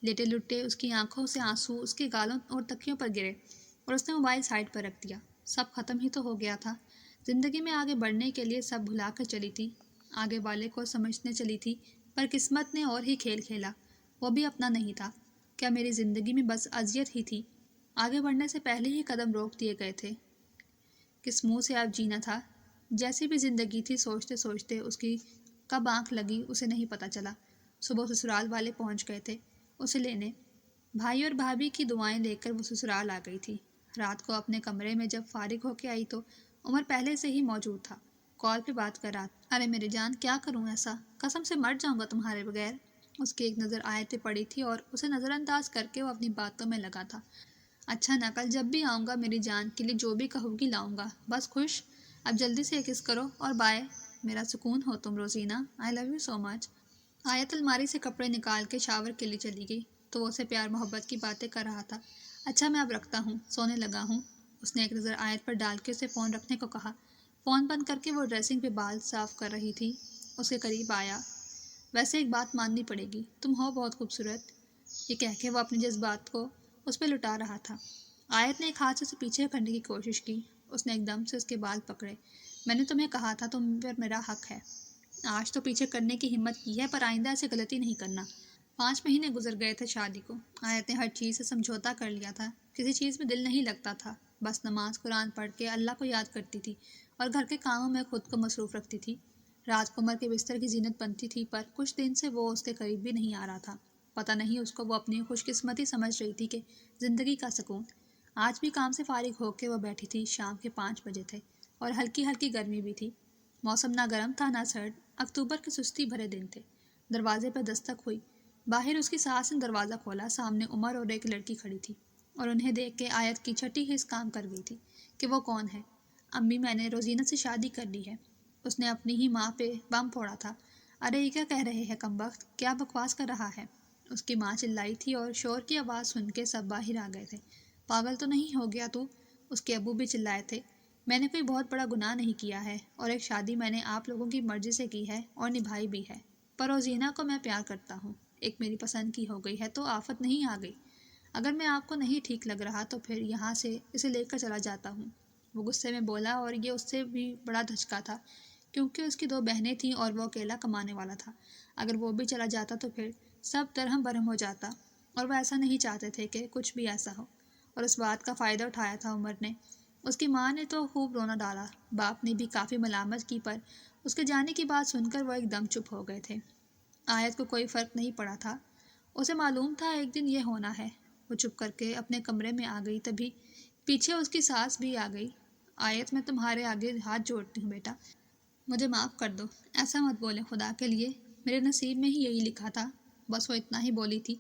Speaker 1: لیٹے لٹے اس کی آنکھوں سے آنسو اس کے گالوں اور تکیوں پر گرے اور اس نے موبائل سائڈ پر رکھ دیا۔ سب ختم ہی تو ہو گیا تھا۔ زندگی میں آگے بڑھنے کے لیے سب بھلا کر چلی تھی، آگے والے کو سمجھنے چلی تھی، پر قسمت نے اور ہی کھیل کھیلا، وہ بھی اپنا نہیں تھا۔ کیا میری زندگی میں بس اذیت ہی تھی؟ آگے بڑھنے سے پہلے ہی قدم روک دیے گئے تھے۔ کس منہ سے اب جینا تھا؟ جیسی بھی زندگی تھی، سوچتے سوچتے اس کی کب آنکھ لگی اسے نہیں پتہ چلا۔ صبح سسرال والے پہنچ گئے تھے اسے لینے۔ بھائی اور بھابھی کی دعائیں لے کر وہ سسرال آ گئی تھی۔ رات کو اپنے کمرے میں جب فارغ ہو کے آئی تو عمر پہلے سے ہی موجود تھا، کال پہ بات کر رہا تھا۔ ارے میری جان، کیا کروں ایسا، قسم سے مر جاؤں گا تمہارے بغیر۔ اس کی ایک نظر آیت پہ پڑی تھی اور اسے نظر انداز کر کے وہ اپنی باتوں میں لگا تھا۔ اچھا نا، کل جب بھی آؤں گا میری جان کے لیے جو بھی کہو گی لاؤں گا، بس خوش؟ اب جلدی سے کس کرو اور بائے، میرا سکون ہو تم روزینہ، آئی لو یو سو مچ۔ آیت الماری سے کپڑے نکال کے شاور کے لیے چلی گئی تو وہ اسے پیار محبت کی باتیں کر رہا تھا۔ اچھا میں اب رکھتا ہوں، سونے لگا ہوں۔ اس نے ایک نظر آیت پر ڈال کے اسے فون رکھنے کو کہا۔ فون بند کر کے وہ ڈریسنگ پہ بال صاف کر رہی تھی، اس کے قریب آیا۔ ویسے ایک بات ماننی پڑے گی، تم ہو بہت خوبصورت۔ یہ کہہ کے وہ اپنے جذبات کو اس پہ لٹا رہا تھا۔ آیت نے ایک ہاتھ سے اسے پیچھے کرنے کی کوشش کی۔ اس نے ایک دم سے اس کے بال پکڑے۔ میں نے تمہیں کہا تھا تم پر میرا حق ہے۔ آج تو پیچھے کرنے کی ہمت کی ہے، پر آئندہ ایسے غلطی نہیں کرنا۔ 5 مہینے گزر گئے تھے شادی کو۔ آیت نے ہر چیز سے سمجھوتا کر لیا تھا، کسی چیز میں دل نہیں لگتا تھا، بس نماز قرآن پڑھ کے اللہ کو یاد کرتی تھی اور گھر کے کاموں میں خود کو مصروف رکھتی تھی۔ رات کو عمر کے بستر کی زینت بنتی تھی، پر کچھ دن سے وہ اس کے قریب بھی نہیں آ رہا تھا۔ پتہ نہیں اس کو وہ اپنی خوش قسمتی سمجھ رہی تھی کہ زندگی کا سکون۔ آج بھی کام سے فارغ ہو کے وہ بیٹھی تھی۔ شام کے 5 بجے تھے اور ہلکی ہلکی گرمی بھی تھی۔ موسم نہ گرم تھا نہ سرد، اکتوبر کے سستی بھرے دن تھے۔ دروازے پر دستک ہوئی۔ باہر اس کی ساس نے دروازہ کھولا۔ سامنے عمر اور ایک لڑکی کھڑی تھی اور انہیں دیکھ کے آیت کی چھٹی حس کام کر گئی تھی کہ وہ کون ہے۔ امی، میں نے روزینہ سے شادی کر لی ہے۔ اس نے اپنی ہی ماں پہ بم پھوڑا تھا۔ ارے یہ کیا کہہ رہے ہیں کمبخت، کیا بکواس کر رہا ہے؟ اس کی ماں چلائی تھی اور شور کی آواز سن کے سب باہر آ گئے تھے۔ پاگل تو نہیں ہو گیا تو؟ اس کے ابو بھی چلائے تھے۔ میں نے کوئی بہت بڑا گناہ نہیں کیا ہے، اور ایک شادی میں نے آپ لوگوں کی مرضی سے کی ہے اور نبھائی بھی ہے۔ پر روزینہ کو میں پیار کرتا ہوں، ایک میری پسند کی ہو گئی ہے تو آفت نہیں آ گئی۔ اگر میں آپ کو نہیں ٹھیک لگ رہا تو پھر یہاں سے اسے لے کر چلا جاتا ہوں۔ وہ غصے میں بولا، اور یہ اس سے بھی بڑا دھچکا تھا کیونکہ اس کی 2 بہنیں تھیں اور وہ اکیلا کمانے والا تھا۔ اگر وہ بھی چلا جاتا تو پھر سب درہم برہم ہو جاتا، اور وہ ایسا نہیں چاہتے تھے کہ کچھ بھی ایسا ہو، اور اس بات کا فائدہ اٹھایا تھا عمر نے۔ اس کی ماں نے تو خوب رونا ڈالا، باپ نے بھی کافی ملامت کی، پر اس کے جانے کی بات سن کر وہ ایک دم چپ ہو گئے تھے۔ آیت کو کوئی فرق نہیں پڑا تھا، اسے معلوم تھا ایک دن یہ ہونا ہے۔ وہ چپ کر کے اپنے کمرے میں آ گئی، تبھی پیچھے اس کی ساس بھی آ گئی۔ آیت، میں تمہارے آگے ہاتھ جوڑتی ہوں بیٹا، مجھے معاف کر دو، ایسا مت بولیں خدا کے لیے، میرے نصیب میں ہی یہی لکھا تھا۔ بس وہ اتنا ہی بولی تھی۔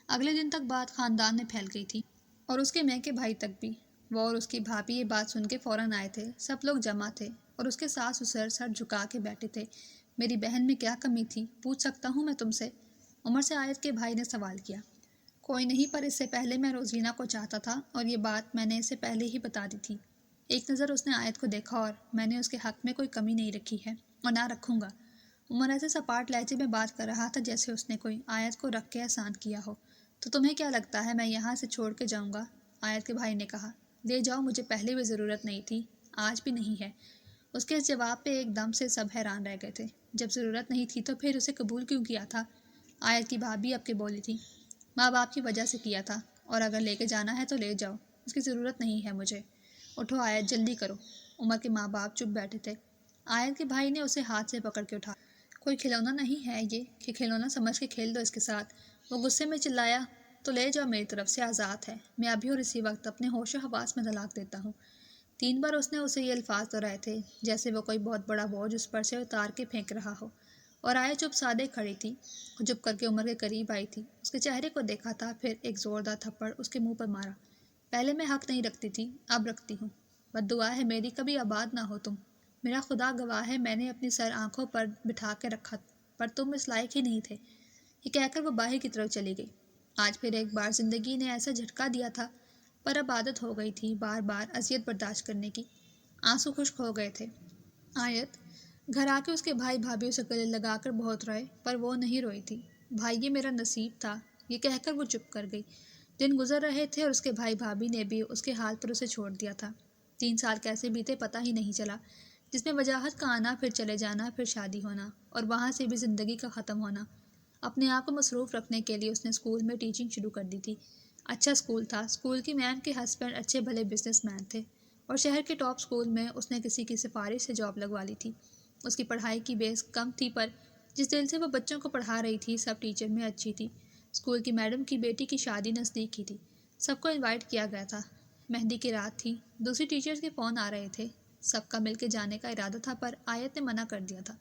Speaker 1: اگلے دن تک بات خاندان میں پھیل گئی تھی، اور اس کے میکے بھائی تک بھی۔ وہ اور اس کی بھابھی یہ بات سن کے فوراً آئے تھے۔ سب لوگ جمع تھے اور اس کے ساس سسر سر جھکا کے بیٹھے تھے۔ میری بہن میں کیا کمی تھی، پوچھ سکتا ہوں میں تم سے؟ عمر سے آیت کے بھائی نے سوال کیا۔ کوئی نہیں، پر اس سے پہلے میں روزینہ کو چاہتا تھا، اور یہ بات میں نے اسے پہلے ہی بتا دی تھی۔ ایک نظر اس نے آیت کو دیکھا، اور میں نے اس کے حق میں کوئی کمی نہیں رکھی ہے اور نہ رکھوں گا۔ عمر ایسے سپاٹ لہجے میں بات کر رہا تھا جیسے اس نے کوئی آیت کو رکھ کے احسان کیا ہو۔ تو تمہیں کیا لگتا ہے میں یہاں سے چھوڑ کے جاؤں گا؟ آیت کے بھائی نے کہا۔ لے جاؤ، مجھے پہلے بھی ضرورت نہیں تھی، آج بھی نہیں ہے۔ اس کے اس جواب پہ ایک دم سے سب حیران رہ گئے تھے۔ جب ضرورت نہیں تھی تو پھر اسے قبول کیوں کیا تھا؟ آیت کی بھابھی اب کے بولی تھی۔ ماں باپ کی وجہ سے کیا تھا، اور اگر لے کے جانا ہے تو لے جاؤ، اس کی ضرورت نہیں ہے مجھے۔ اٹھو آیت، جلدی کرو۔ عمر کے ماں باپ چپ بیٹھے تھے۔ آیت کے بھائی نے اسے ہاتھ سے پکڑ کے اٹھا۔ کوئی کھلونا نہیں ہے یہ کہ کھلونا سمجھ کے کھیل دو اس کے ساتھ۔ وہ غصے میں چلایا، تو لے جاؤ، میری طرف سے آزاد ہے، میں ابھی اور اسی وقت اپنے ہوش و حواس میں طلاق دیتا ہوں۔ 3 بار اس نے اسے یہ الفاظ دہرائے تھے جیسے وہ کوئی بہت بڑا بوجھ اس پر سے اتار کے پھینک رہا ہو، اور آیت چپ سادے کھڑی تھی۔ وہ چپ کر کے عمر کے قریب آئی تھی، اس کے چہرے کو دیکھا تھا، پھر ایک زوردار تھپڑ اس کے منہ پر مارا۔ پہلے میں حق نہیں رکھتی تھی، اب رکھتی ہوں۔ بددعا ہے میری، کبھی آباد نہ ہو تم۔ میرا خدا گواہ ہے، میں نے اپنی سر آنکھوں پر بٹھا کے رکھا، پر تم اس لائق ہی نہیں تھے۔ یہ کہہ کر وہ باہر کی طرف چلی گئی۔ آج پھر ایک بار زندگی نے ایسا جھٹکا دیا تھا، پر اب عادت ہو گئی تھی بار بار اذیت برداشت کرنے کی۔ آنسو خشک ہو گئے تھے۔ آیت گھر آ کے اس کے بھائی بھابھی اسے گلے لگا کر بہت روئے، پر وہ نہیں روئی تھی۔ بھائی، یہ میرا نصیب تھا، یہ کہہ کر وہ چپ کر گئی۔ دن گزر رہے تھے اور اس کے بھائی بھابھی نے بھی اس کے حال پر اسے چھوڑ دیا تھا۔ 3 سال کیسے بیتے پتہ ہی نہیں چلا، جس میں وجاہت کا آنا، پھر چلے جانا، پھر شادی ہونا، اور وہاں سے بھی زندگی کا ختم ہونا۔ اپنے آپ کو مصروف رکھنے کے لیے اس نے اسکول میں ٹیچنگ شروع کر دی تھی۔ اچھا اسکول تھا، اسکول کی میم کے ہسبینڈ اچھے بھلے بزنس مین تھے، اور شہر کے ٹاپ اسکول میں اس نے کسی کی سفارش سے جاب لگوا لی تھی۔ اس کی پڑھائی کی بیس کم تھی، پر جس دل سے وہ بچوں کو پڑھا رہی تھی، سب ٹیچر میں اچھی تھی۔ اسکول کی میڈم کی بیٹی کی شادی نزدیک ہی تھی، سب کو انوائٹ کیا گیا تھا۔ مہندی کی رات تھی، دوسری ٹیچرز کے فون آ رہے تھے، سب کا مل کے جانے کا ارادہ تھا، پر آیت نے منع کر دیا تھا۔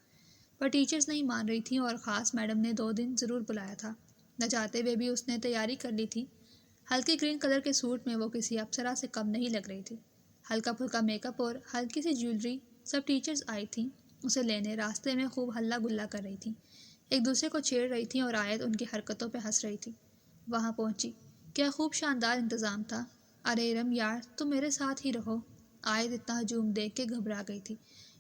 Speaker 1: پر ٹیچرز نہیں مان رہی تھیں، اور خاص میڈم نے 2 دن ضرور بلایا تھا۔ نہ چاہتے ہوئے بھی اس نے تیاری کر لی تھی۔ ہلکے گرین کلر کے سوٹ میں وہ کسی اپسرا سے کم نہیں لگ رہی تھی۔ ہلکا پھلکا میک اپ اور ہلکی سی جیولری، سب ٹیچرز آئی تھیں اسے لینے، راستے میں خوب ہلہ گلا کر رہی تھیں، ایک دوسرے کو چھیڑ رہی تھیں، اور آیت ان کی حرکتوں پہ ہنس رہی تھی۔ وہاں پہنچی، کیا خوب شاندار انتظام تھا۔ ارے ارم یار، تم میرے ساتھ ہی رہو۔ آیت اتنا ہجوم دیکھ کے گھبرا گئی تھی۔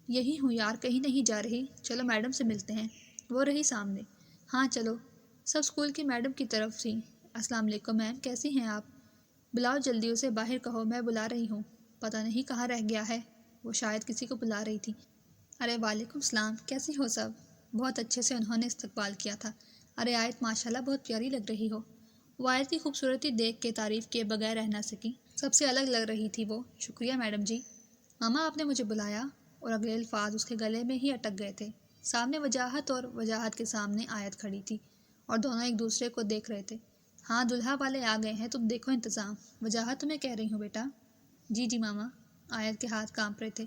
Speaker 1: یہی ہوں یار، کہیں نہیں جا رہی، چلو میڈم سے ملتے ہیں۔ وہ رہی سامنے۔ ہاں چلو۔ سب اسکول کی میڈم کی طرف تھیں۔ السلام علیکم میم، کیسی ہیں آپ؟ بلاؤ جلدی اسے، باہر کہو میں بلا رہی ہوں۔ پتہ نہیں کہاں رہ گیا ہے، وہ شاید کسی کو بلا رہی تھی۔ ارے وعلیکم السلام، کیسی ہو سب؟ بہت اچھے سے انہوں نے استقبال کیا تھا۔ ارے آیت ماشاءاللہ بہت پیاری لگ رہی ہو۔ وہ آیت کی خوبصورتی دیکھ کے تعریف کیے بغیر رہ نہ سکی۔ سب سے الگ لگ رہی تھی وہ۔ شکریہ میڈم جی۔ ماما آپ نے مجھے بلایا؟ اور اگلے الفاظ اس کے گلے میں ہی اٹک گئے تھے۔ سامنے وجاہت اور وجاہت کے سامنے آیت کھڑی تھی، اور دونوں ایک دوسرے کو دیکھ رہے تھے۔ ہاں دلہا والے آ گئے ہیں، تم دیکھو انتظام۔ وجاہت تمہیں کہہ رہی ہوں بیٹا۔ جی جی ماما۔ آیت کے ہاتھ کانپ رہے تھے۔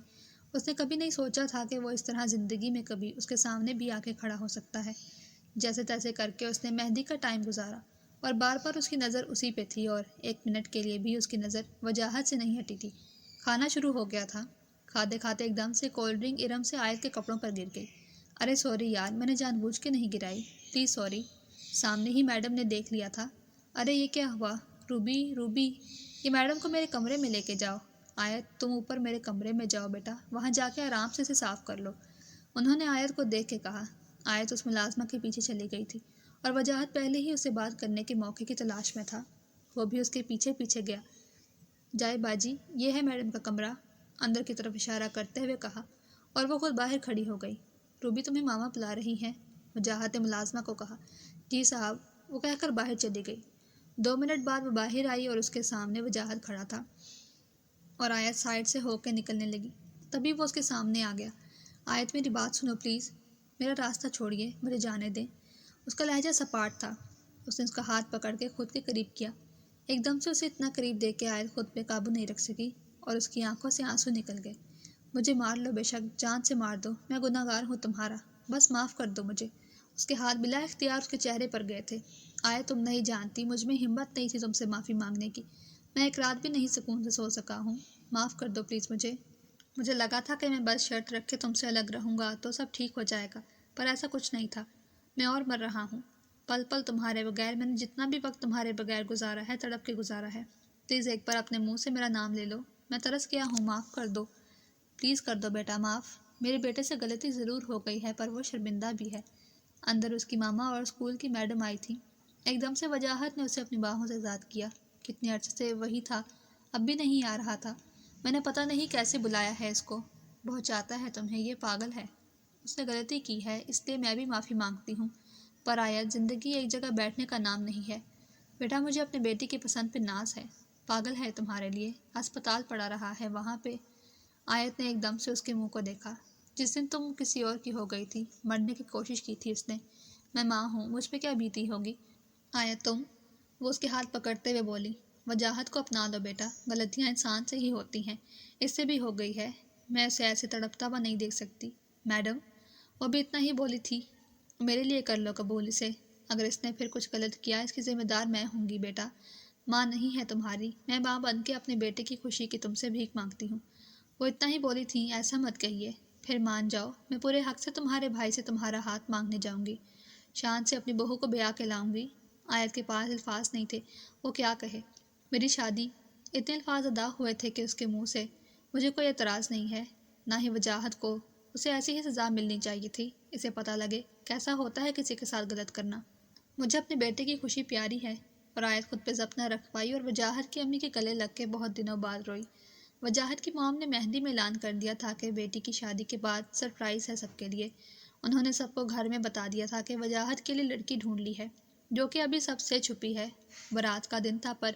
Speaker 1: اس نے کبھی نہیں سوچا تھا کہ وہ اس طرح زندگی میں کبھی اس کے سامنے بھی آ کے کھڑا ہو سکتا ہے۔ جیسے تیسے کر کے اس نے مہندی کا ٹائم گزارا، اور بار بار اس کی نظر اسی پہ تھی، اور 1 منٹ کے لیے بھی اس کی نظر وجاہت سے نہیں ہٹی تھی۔ کھانا شروع ہو گیا تھا۔ کھاتے کھاتے ایک دم سے کولڈ ڈرنک ارم سے آیت کے کپڑوں پر گر گئی۔ ارے سوری یار، میں نے جان بوجھ کے نہیں گرائی، پلیز سوری۔ سامنے ہی میڈم نے دیکھ لیا تھا۔ ارے یہ کیا ہوا؟ روبی روبی، یہ میڈم کو میرے کمرے میں لے کے جاؤ۔ آیت تم اوپر میرے کمرے میں جاؤ بیٹا، وہاں جا کے آرام سے اسے صاف کر لو، انہوں نے آیت کو دیکھ کے کہا۔ آیت اس ملازمہ کے پیچھے چلی گئی تھی اور وجاہت پہلے ہی اسے بات کرنے کے موقع کی تلاش میں تھا۔ وہ بھی اس کے پیچھے پیچھے گیا۔ جائے باجی، یہ ہے میڈم کا کمرہ، اندر کی طرف اشارہ کرتے ہوئے کہا، اور وہ خود باہر کھڑی ہو گئی۔ روبی تمہیں ماما بلا رہی ہیں، وجاہت نے ملازمہ کو کہا۔ جی صاحب، وہ کہہ کر باہر چلی گئی۔ 2 منٹ بعد وہ باہر آئی اور اس کے سامنے وجاہت کھڑا تھا اور آیت سائڈ سے ہو کے نکلنے لگی۔ تبھی وہ اس کے سامنے آ گیا۔ آیت میری بات سنو پلیز، میرا راستہ چھوڑیے، مجھے جانے دیں۔ اس کا لہجہ سپاٹ تھا۔ اس نے اس کا ہاتھ پکڑ کے خود کے قریب کیا۔ ایک دم سے اسے اتنا قریب دیکھ کے آیت خود پہ قابو نہیں رکھ سکی اور اس کی آنکھوں سے آنسو نکل گئے۔ مجھے مار لو بے شک، جان سے مار دو، میں گناہ گار ہوں تمہارا، بس معاف کر دو مجھے۔ اس کے ہاتھ بلا اختیار اس کے چہرے پر گئے تھے۔ آیت تم نہیں جانتی، مجھ میں ہمت نہیں تھی تم سے معافی مانگنے کی، میں ایک رات بھی نہیں سکون سے سو سکا ہوں، معاف کر دو پلیز مجھے۔ مجھے لگا تھا کہ میں بس شرط رکھ کے تم سے الگ رہوں گا تو سب ٹھیک ہو جائے گا، پر ایسا کچھ نہیں تھا، میں اور مر رہا ہوں، پل پل تمہارے بغیر، میں نے جتنا بھی وقت تمہارے بغیر گزارا ہے تڑپ کے گزارا ہے، پلیز ایک بار اپنے منہ سے میرا نام لے لو، میں ترس گیا ہوں، معاف کر دو، پلیز کر دو بیٹا معاف، میرے بیٹے سے غلطی ضرور ہو گئی ہے پر وہ شرمندہ بھی ہے۔ اندر اس کی ماما اور اسکول کی میڈم آئی تھی۔ ایک دم سے وجاہت نے اسے اپنی باہوں سے ذات کیا۔ کتنے عرصے سے وہی تھا، اب بھی نہیں آ رہا تھا، میں نے پتہ نہیں کیسے بلایا ہے اس کو، بہت چاہتا ہے تمہیں، یہ پاگل ہے، اس نے غلطی کی ہے اس لیے میں بھی معافی مانگتی ہوں، پر آیت زندگی ایک جگہ بیٹھنے کا نام نہیں ہے، بیٹا مجھے اپنے بیٹی کی پسند پہ ناز ہے، پاگل ہے تمہارے لیے، اسپتال پڑا رہا ہے وہاں پہ۔ آیت نے ایک دم سے اس کے منہ کو دیکھا۔ جس دن تم کسی اور کی ہو گئی تھی، مرنے کی کوشش کی تھی اس نے، میں ماں ہوں، مجھ پہ کیا بیتی ہوگی۔ آیت تم، وہ اس کے ہاتھ پکڑتے ہوئے بولی، وجاہت کو اپنا لو بیٹا، غلطیاں انسان سے ہی ہوتی ہیں، اس سے بھی ہو گئی ہے، میں اسے ایسے تڑپتا ہوا نہیں دیکھ سکتی۔ میڈم، وہ بھی اتنا ہی بولی تھی، میرے لیے کر لو قبول اسے، اگر اس نے پھر کچھ غلط کیا اس کی ذمہ دار میں ہوں گی بیٹا، ماں نہیں ہے تمہاری، میں ماں بن کے اپنے بیٹے کی خوشی کی تم سے بھیک مانگتی ہوں۔ وہ اتنا ہی بولی تھی، ایسا مت کہیے، پھر مان جاؤ، میں پورے حق سے تمہارے بھائی سے تمہارا ہاتھ مانگنے جاؤں گی، شان سے اپنی بہو کو بیاہ کے لاؤں گی۔ آیت کے پاس الفاظ نہیں تھے، وہ کیا کہے، میری شادی، اتنے الفاظ ادا ہوئے تھے کہ اس کے منہ سے، مجھے کوئی اعتراض نہیں ہے، نہ ہی وجاہت کو، اسے ایسی ہی سزا ملنی چاہیے تھی، اسے پتہ لگے کیسا ہوتا ہے کسی کے ساتھ غلط کرنا۔ مجھے اپنے بیٹے کی خوشی پیاری ہے، اور آیت خود پہ ضبط نہ رکھ پائی اور وجاہت کی امی کے گلے لگ کے بہت دنوں بعد روئی۔ وجاہت کی موم نے مہندی میں اعلان کر دیا تھا کہ بیٹی کی شادی کے بعد سرپرائز ہے سب کے لیے، انہوں نے سب کو گھر میں بتا دیا تھا کہ وجاہت کے لیے لڑکی ڈھونڈ لی ہے، جو کہ ابھی سب سے چھپی ہے۔ بارات کا دن تھا پر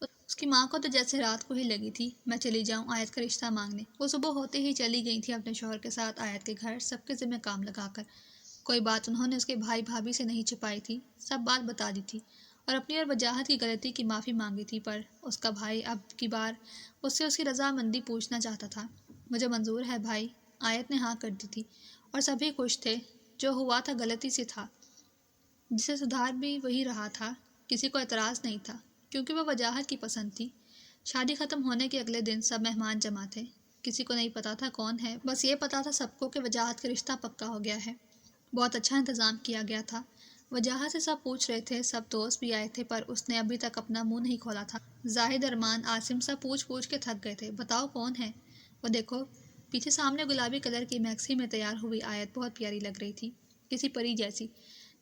Speaker 1: اس کی ماں کو تو جیسے رات کو ہی لگی تھی میں چلی جاؤں آیت کا رشتہ مانگنے۔ وہ صبح ہوتے ہی چلی گئی تھی اپنے شوہر کے ساتھ آیت کے گھر، سب کے ذمہ کام لگا کر۔ کوئی بات انہوں نے اس کے بھائی بھابھی سے نہیں چھپائی تھی، سب بات بتا دی تھی، اور اپنی اور وجاہت کی غلطی کی معافی مانگی تھی، پر اس کا بھائی اب کی بار اس سے اس کی رضامندی پوچھنا چاہتا تھا۔ مجھے منظور ہے بھائی، آیت نے ہاں کر دی تھی، اور سبھی خوش تھے، جو ہوا تھا غلطی سے تھا، جسے سدھار بھی وہی رہا تھا، کسی کو اعتراض نہیں تھا، کیونکہ وہ وجاہت کی پسند تھی۔ شادی ختم ہونے کے اگلے دن سب مہمان جمع تھے، کسی کو نہیں پتا تھا کون ہے، بس یہ پتا تھا سب کو کہ وجاہت کا رشتہ پکا ہو گیا ہے۔ بہت اچھا انتظام کیا گیا تھا، وجاہت سے سب پوچھ رہے تھے، سب دوست بھی آئے تھے، پر اس نے ابھی تک اپنا منہ نہیں کھولا تھا۔ زاہد، ارمان، عاصم سب پوچھ پوچھ کے تھک گئے تھے، بتاؤ کون ہے؟ وہ دیکھو، پیچھے سامنے گلابی کلر کی میکسی میں تیار ہوئی آیت بہت پیاری لگ رہی تھی، کسی پری جیسی،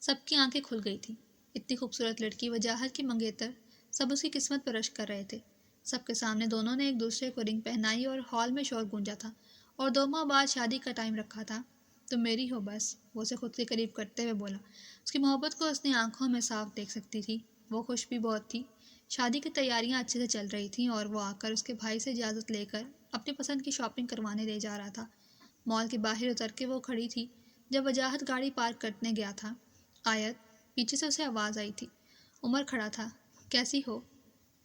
Speaker 1: سب کی آنکھیں کھل گئی تھی، اتنی خوبصورت لڑکی، وجاہت کی منگیتر، سب اس کی قسمت پر رشک کر رہے تھے۔ سب کے سامنے دونوں نے ایک دوسرے کو رنگ پہنائی اور ہال میں شور گونجا تھا، اور 2 ماہ بعد شادی کا ٹائم رکھا تھا۔ تم میری ہو بس، وہ اسے خود کے قریب کرتے ہوئے بولا۔ اس کی محبت کو اس نے آنکھوں میں صاف دیکھ سکتی تھی، وہ خوش بھی بہت تھی۔ شادی کی تیاریاں اچھے سے چل رہی تھیں اور وہ آ کر اس کے بھائی سے اجازت لے کر اپنی پسند کی شاپنگ کروانے لے جا رہا تھا۔ مال کے باہر اتر کے وہ کھڑی تھی جب وجاہت گاڑی پارک کرنے گیا تھا۔ آیت، پیچھے سے اسے آواز آئی تھی۔ عمر کھڑا تھا۔ کیسی ہو؟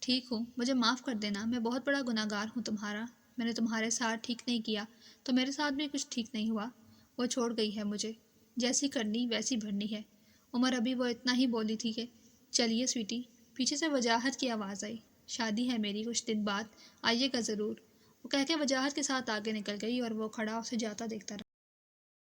Speaker 1: ٹھیک ہوں، مجھے معاف کر دینا، میں بہت بڑا گناہ گار ہوں تمہارا، میں نے تمہارے ساتھ ٹھیک نہیں کیا تو میرے ساتھ بھی کچھ ٹھیک نہیں ہوا، وہ چھوڑ گئی ہے مجھے، جیسی کرنی ویسی بھرنی ہے۔ عمر ابھی وہ اتنا ہی بولی تھی کہ چلیے سویٹی، پیچھے سے وجاہت کی آواز آئی، شادی ہے میری کچھ دن بعد، آئیے گا ضرور، وہ کہہ کے وجاہت کے ساتھ آگے نکل گئی اور وہ کھڑا اسے جاتا دیکھتا رہا۔